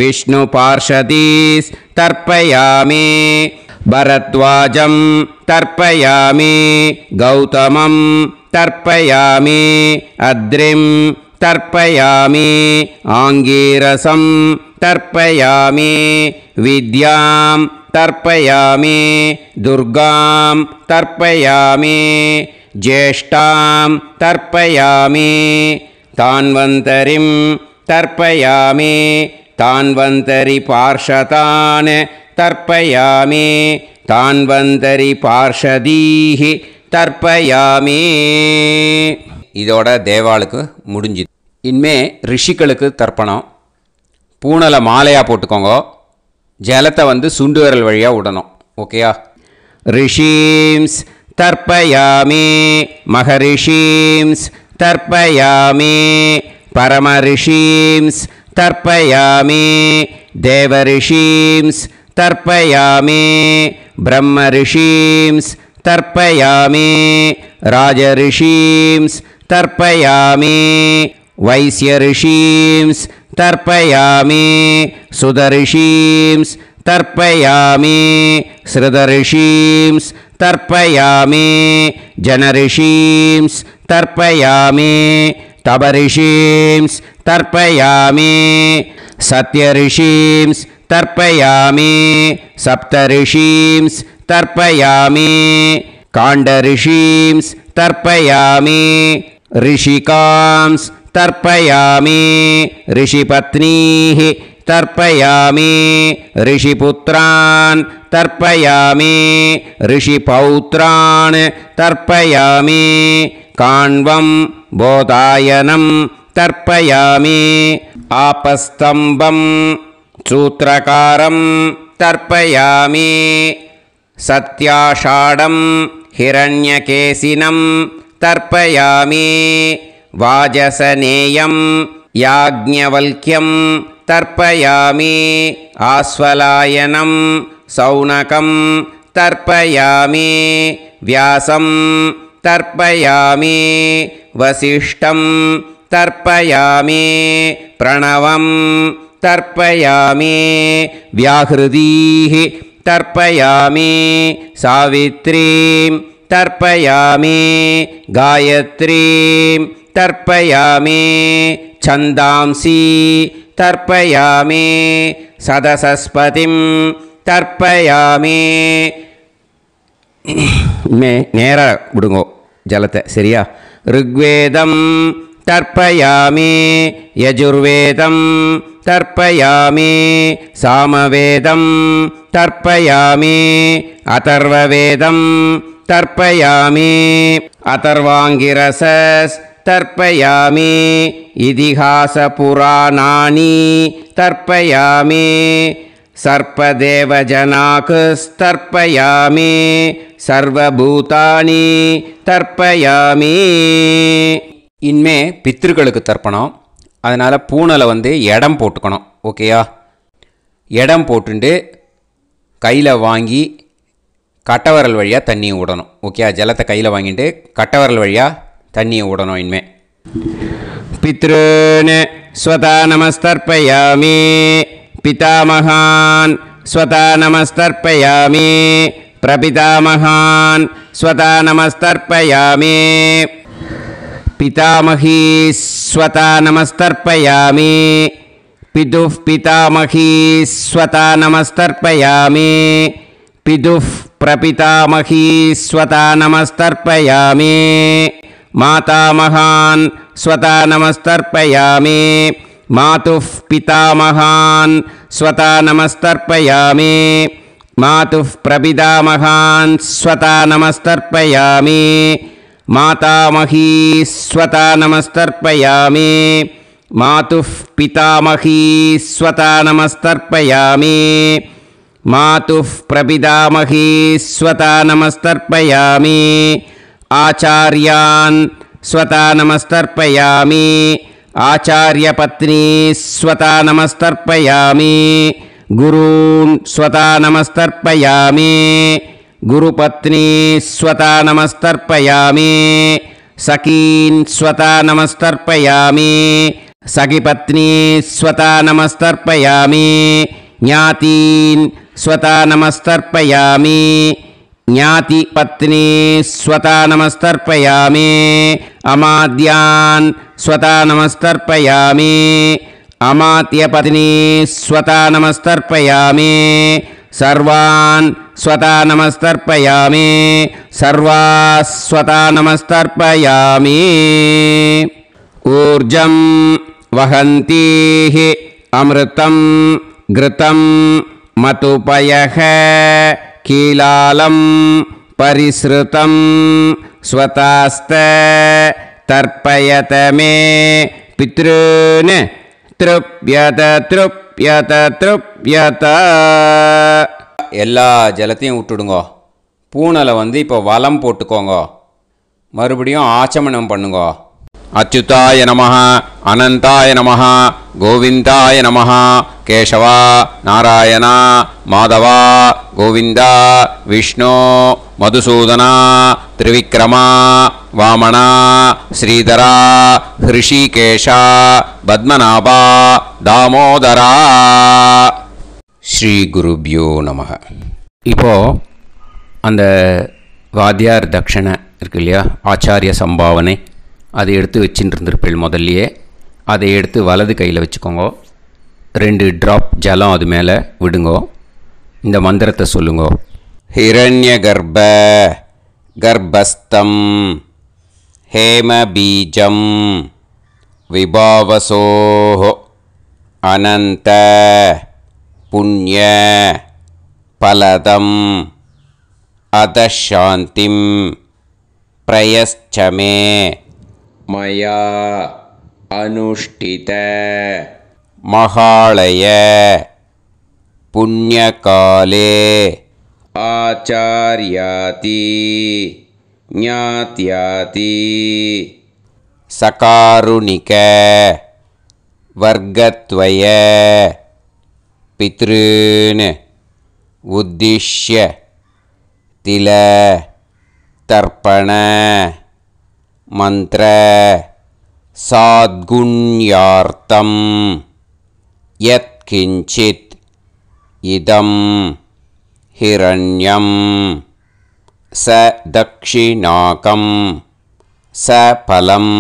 विष्णुपार्षदीस् तर्पयामि भरद्वाजं तर्पयामि गौतमं तर्पयामि अद्रिं तर्पयामि आंगीरसं तर्पयामि विद्यां तर्पयामि दुर्गां तर्पयामि ज्येष्ठां तर्पयामि तान्वन्तरिं तर्पयामि तान्वन्तरिपार्षदान् तर्पयामि तान्वन्तरिपार्षदीः तर्पयामि இதோட தேவாளுக்கு முடிஞ்சுது. இனிமே ரிஷிகளுக்கு தர்ப்பணம். பூனலை மாலையாக போட்டுக்கோங்க. ஜலத்தை வந்து சுண்டு விரல் வழியாக விடணும். ஓகேயா? ரிஷீம்ஸ் தர்ப்பயாமி மகரிஷீம்ஸ் தர்ப்பயாமி பரமரிஷீம்ஸ் தர்ப்பயாமி தேவரிஷீம்ஸ் தர்ப்பயாமி பிரம்மரிஷீம்ஸ் தர்ப்பயாமி ராஜரிஷீம்ஸ் तर्पयामि वैश्यऋषींस् तर्पयामि सुदऋषींस् तर्पयामि श्रुतऋषींस् तर्पयामि जनऋषींस् तर्पयामि तपऋषींस् तर्पयामि सत्यऋषींस् तर्पयामि सप्तऋषींस् तर्पयामि काण्डऋषींस् तर्पयामि ऋषिकांस् तर्पयामि ऋषिपत्नीः तर्पयामि ऋषिपुत्रान् तर्पयामि ऋषिपौत्रान् तर्पयामि काण्वं बोधायनं तर्पयामि आपस्तम्भं सूत्रकारं तर्पयामि सत्याषाढं हिरण्यकेशिनं तर्पयामि वाजसनेयं याज्ञवल्क्यं तर्पयामि आस्वलायनं सौनकं तर्पयामि व्यासं तर्पयामि वसिष्ठं तर्पयामि प्रणवं तर्पयामि व्याहृतीः तर्पयामि सावित्रीं तर्पयामि गायत्रीं तर्पयामि छन्दांसि तर्पयामि सदसस्पतिं तर्पयामि நேரா விடுங்கோ ஜலத்தை சரியா ऋग्वेदं तर्पयामि यजुर्वेदं तर्पयामि सामवेदं तर्पयामि अथर्ववेदं तर्पयामि अथर्वाङ्गिरसस् तर्पयामि इतिहासपुराणानि तर्पयामि सर्पदेवजनाकस्तर्पयामि सर्वभूतानि तर्पयामि இனிமே பித்ருக்களுக்கு தர்ப்பணம். அதனால் பூனலை வந்து இடம் போட்டுக்கணும். ஓகேயா? இடம் போட்டுண்டு கையில் வாங்கி கட்டவரல் வழியாக தண்ணியை விடணும். ஓகேயா? ஜலத்தை கையில் வாங்கிட்டு கட்டவரல் வழியாக தண்ணியை விடணும். இனிமே பித்ருன் ஸ்வதா நமஸ்தர்ப்பயாமி பிதாமகான் ஸ்வதா நமஸ்தர்ப்பயாமி பிரபிதாமகான் ஸ்வதா நமஸ்தர்ப்பயாமி पितामही स्वता नमस्तर्पयामि पितुः पितामही स्वता नमस्तर्पयामि पितुः प्रपितामही स्वता नमस्तर्पयामि मातामहान् स्वता नमस्तर्पयामि मातुः पितामहान् स्वता नमस्तर्पयामि मातुः प्रपितामहान् स्वता नमस्तर्पयामि मातामही स्वता नमस्तर्पयामि मातुः पितामही स्वता नमस्तर्पयामि मातुः प्रपितामही स्वता नमस्तर्पयामि आचार्यान् स्वता नमस्तर्पयामि आचार्यपत्नी स्वता नमस्तर्पयामि गुरून् स्वता नमस्तर्पयामि गुरुपत्नी स्वता नमस्तर्पयामि सखीन् स्वता नमस्तर्पयामि सखिपत्नी स्वता नमस्तर्पयामि ज्ञातीन् स्वता नमस्तर्पयामि ज्ञातिपत्नी स्वता नमस्तर्पयामि अमाद्यान् स्वता नमस्तर्पयामि अमात्यपत्नी स्वता नमस्तर्पयामि सर्वान् स्वता नमस्तर्पयामि सर्वाः स्वता नमस्तर्पयामि ऊर्जं वहन्तीः अमृतं घृतं मतुपयः कीलालं परिसृतं स्वतास्त तर्पयत मे पितॄन् तृप्यत तृप्यत तृप्यत எல்லா ஜலத்தையும் விட்டுடுங்கோ பூனலை வந்து இப்போ வலம் போட்டுக்கோங்க மறுபடியும் ஆச்சமனம் பண்ணுங்கோ அச்சுதாய நமஹ அனந்தாய நமஹ கோவிந்தாய நமஹ கேசவா நாராயணா மாதவா கோவிந்தா விஷ்ணு மதுசூதனா திரிவிக்ரமா வாமனா ஸ்ரீதரா ஹிருஷிகேஷா பத்மநாபா தாமோதரா ஸ்ரீ குருப்யோ நமஹ. இப்போது அந்த வாத்தியார் தட்சணை இருக்கு இல்லையா, ஆச்சாரிய சம்பாவனை, அதை எடுத்து வச்சுட்டு இருந்திருப்பேள் முதல்லையே. அதை எடுத்து வலது கையில் வச்சுக்கோங்க. 2 ட்ராப் ஜலம் அது மேலே விடுங்கோ. இந்த மந்திரத்தை சொல்லுங்கோ. ஹிரண்ய கர்ப்ப கர்ப்பஸ்தம் ஹேம பீஜம் விபாவசோஹோ அனந்த புண்ணிய பலதம் அதசாந்திம் பிரயச்சமே மயா அனுஷ்டித மகாளய புண்ணியகாலே ஆச்சார்யாதி ஞாத்யாதி சகாருணிக வர்க்கத்வய பித்ருன் உத்திஷ்ய தில தர்ப்பண மந்திர சாத்குண்யார்த்தம் யத் கிஞ்சித் இதம் ஹிரண்யம் ச தக்ஷிணாகம் ச பலம்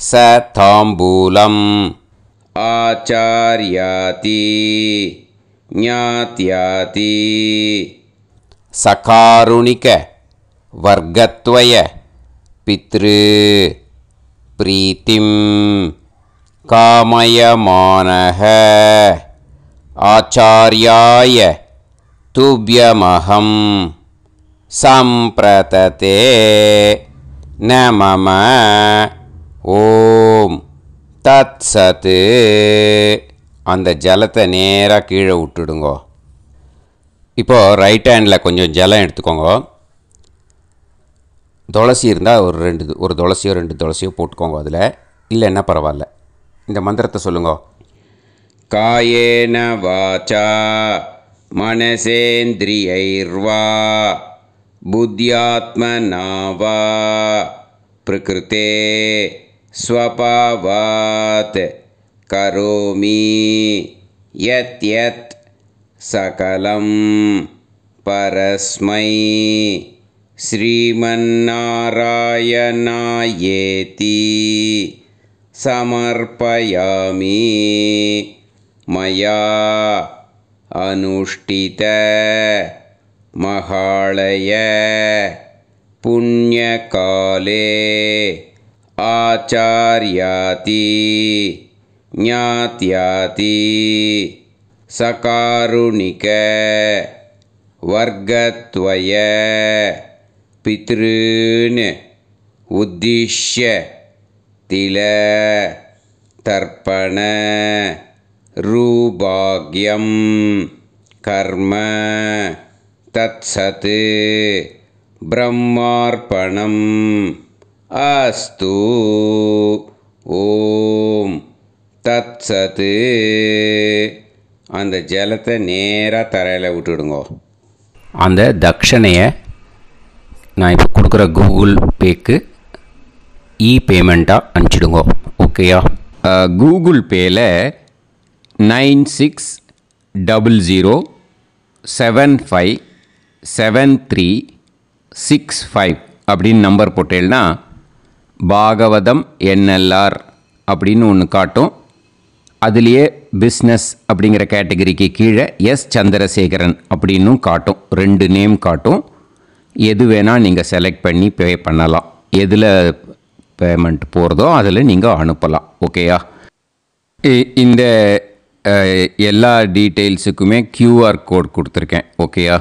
ச தாம்பூலம் ஆச்சார்யாதி ஞாத்யாதி சகாருணிக வர்க்கத்வய பித்ரு பிரீத்திம் காமயமானஹ ஆச்சார்யாய துப்யமஹம் சம்பிரததே நமம. ஓம் தத் சத்து. அந்த ஜலத்தை நேராக கீழே விட்டுடுங்கோ. இப்போது ரைட் ஹேண்டில் கொஞ்சம் ஜலம் எடுத்துக்கோங்க. துளசி இருந்தால் ஒரு துளசியோ 2 துளசியோ போட்டுக்கோங்க. அதில் இல்லைன்னா பரவாயில்ல. இந்த மந்திரத்தை சொல்லுங்க. காயேன வாச்சா மனசேந்திரியைர்வா புத்யாத்மனா வா பிரகிருதே ஸ்வபாவாத் கரோமி யத் யத் சகலம் பரஸ்மை ஸ்ரீமன்னாராயணாயேதி சமர்ப்பயாமி. மயா அனுஷ்டித மகாளய புண்ணியகாலே ஆச்சார்யாதி ஞாத்யாதி சகாருணிக வர்க்கத்வய பித்ருன் உத்திஷ்ய தில தர்ப்பண ரூபாக்யம் கர்ம தத்சத் பிரம்மார்ப்பணம் அஸ்து. ஓம் தத்சத். அந்த ஜலத்தை நேராக தரையில் விட்டுடுங்க. அந்த தட்சணையை நான் இப்போ கொடுக்குற கூகுள் பேக்கு பேமெண்ட்டாக அனுப்பிச்சிடுங்க. ஓகேயா? கூகுள் பேயில் 9600757365 அப்படின்னு நம்பர் போட்டேன்னா பாகவதம் NLR அப்படின்னு ஒன்று காட்டும். அதுலேயே பிஸ்னஸ் அப்படிங்கிற கேட்டகரிக்கு கீழே எஸ் சந்திரசேகரன் அப்படின்னும் காட்டும். 2 நேம் காட்டும். எது வேணால் நீங்கள் செலக்ட் பண்ணி பே பண்ணலாம். எதில் பேமெண்ட் போகிறதோ அதில் நீங்கள் அனுப்பலாம். ஓகேயா? இந்த எல்லா டீட்டெயில்ஸுக்குமே QR கோட் கொடுத்துருக்கேன். ஓகேயா?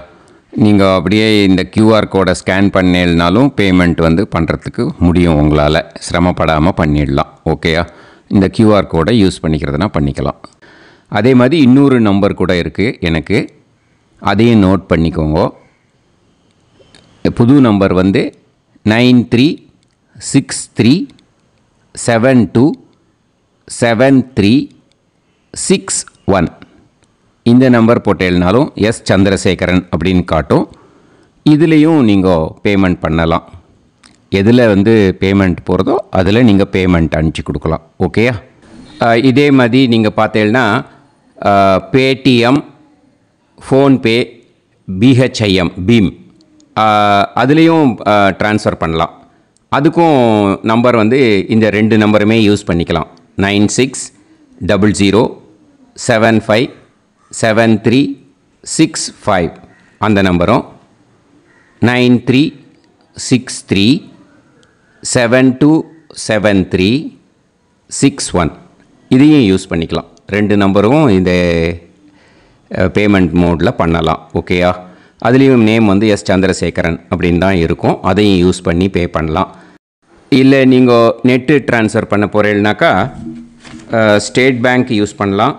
நீங்கள் அப்படியே இந்த QR கோடை ஸ்கேன் பண்ணேன்னாலும் பேமெண்ட் வந்து பண்ணுறதுக்கு முடியும். உங்களால் சிரமப்படாமல் பண்ணிடலாம். ஓகேயா? இந்த QR கோடை யூஸ் பண்ணிக்கிறதுனா பண்ணிக்கலாம். அதே மாதிரி இன்னொரு நம்பர் கூட இருக்குது எனக்கு. அதையும் நோட் பண்ணிக்கோங்க. புது நம்பர் வந்து 9363727361. இந்த நம்பர் போட்டேன்னாலும் எஸ் சந்திரசேகரன் அப்படின்னு காட்டும். இதுலேயும் நீங்கள் பேமெண்ட் பண்ணலாம். எதில் வந்து பேமெண்ட் போகிறதோ அதில் நீங்கள் பேமெண்ட் அனுப்பிச்சி கொடுக்கலாம். ஓகேயா? இதே மாதிரி நீங்கள் பார்த்தீங்கன்னா பேடிஎம், ஃபோன்பே, BHIM பீம் அதுலேயும் ட்ரான்ஸ்ஃபர் பண்ணலாம். அதுக்கும் நம்பர் வந்து இந்த 2 நம்பருமே யூஸ் பண்ணிக்கலாம். 9600757365 அந்த நம்பரும் 9363727361 இதையும் யூஸ் பண்ணிக்கலாம். 2 நம்பரும் இந்த பேமெண்ட் மோடில் பண்ணலாம். ஓகேயா? அதுலேயும் நேம் வந்து எஸ் சந்திரசேகரன் அப்படின்னு தான் இருக்கும். அதையும் யூஸ் பண்ணி பே பண்ணலாம். இல்லை நீங்கள் நெட்டு ட்ரான்ஸ்ஃபர் பண்ண போகிறீங்கனாக்கா ஸ்டேட் பேங்க் யூஸ் பண்ணலாம்,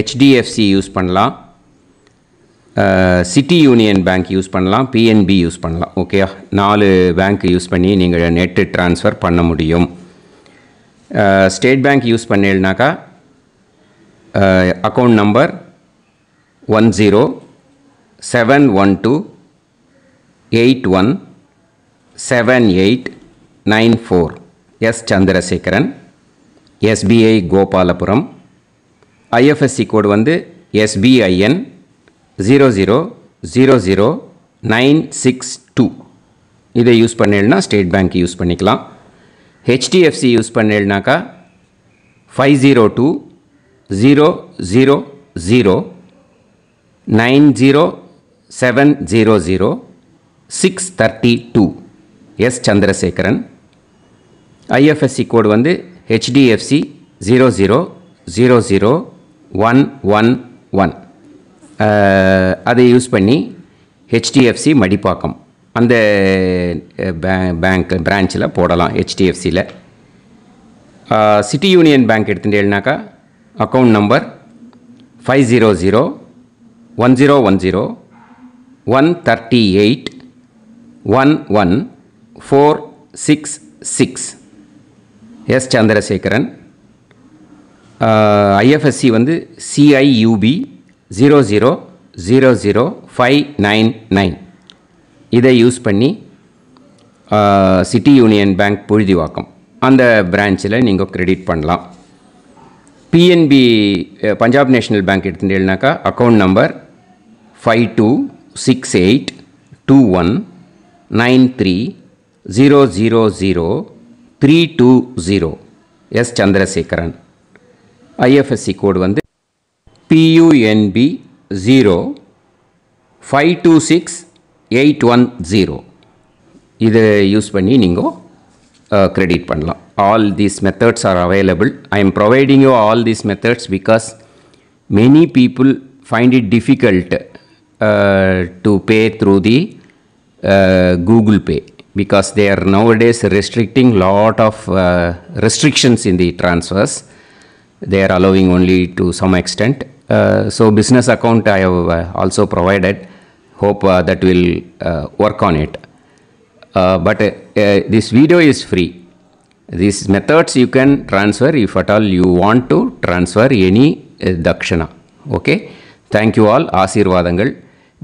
HDFC யூஸ் பண்ணலாம், சிட்டி யூனியன் பேங்க் யூஸ் பண்ணலாம், PNB யூஸ் பண்ணலாம். ஓகேயா? 4 பேங்க் யூஸ் பண்ணி நீங்கள் நெட்டு ட்ரான்ஸ்ஃபர் பண்ண முடியும். ஸ்டேட் பேங்க் யூஸ் பண்ணீங்கனாக்கா account number 10712817894 S Chandrasekaran, SBI Gopalapuram. IFSC code வந்து SBIN 0000962. இதை யூஸ் பண்ணேன்னா ஸ்டேட் பேங்க் யூஸ் பண்ணிக்கலாம். HDFC யூஸ் பண்ணேன்னாக்கா 5020090700 எஸ் சந்திரசேகரன். IFSC கோடு வந்து HDFC 0000111. அதை யூஸ் பண்ணி HDFC மடிப்பாக்கம் அந்த பேங்க் பிரான்ச்சில் போடலாம். HDFCயில் சிட்டி யூனியன் பேங்க் எடுத்துட்டேன்னாக்கா account number 5001010381146 S Chandrasekaran. IFSC வந்து CIUB 0000599. இதை யூஸ் பண்ணி சிட்டி யூனியன் பேங்க் புழுதிவாக்கம் அந்த பிரான்ச்சில் நீங்கள் கிரெடிட் பண்ணலாம். PNB பஞ்சாப் நேஷ்னல் பேங்க் எடுத்துட்டேன்னாக்கா account number 52682193000320 S Chandrasekaran. IFSC code வந்து PUNB 0526810 இதை யூஸ் பண்ணி நீங்கள் credit பண்ணலாம். All these methods are available. I am providing you all these methods because many people find it difficult to pay through the Google Pay because they are nowadays restricting lot of restrictions in the transfers. They are allowing only to some extent. So business account I have also provided. Hope that will work on it. But this video is free. These methods you can transfer if at all you want to transfer any dakshana. Okay. Thank you all. Asirvadangal.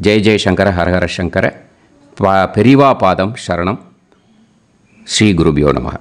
Jai Jai Shankara Har Har Shankara. Periva Padam Sharanam. Shri Gurubhyo Namaha.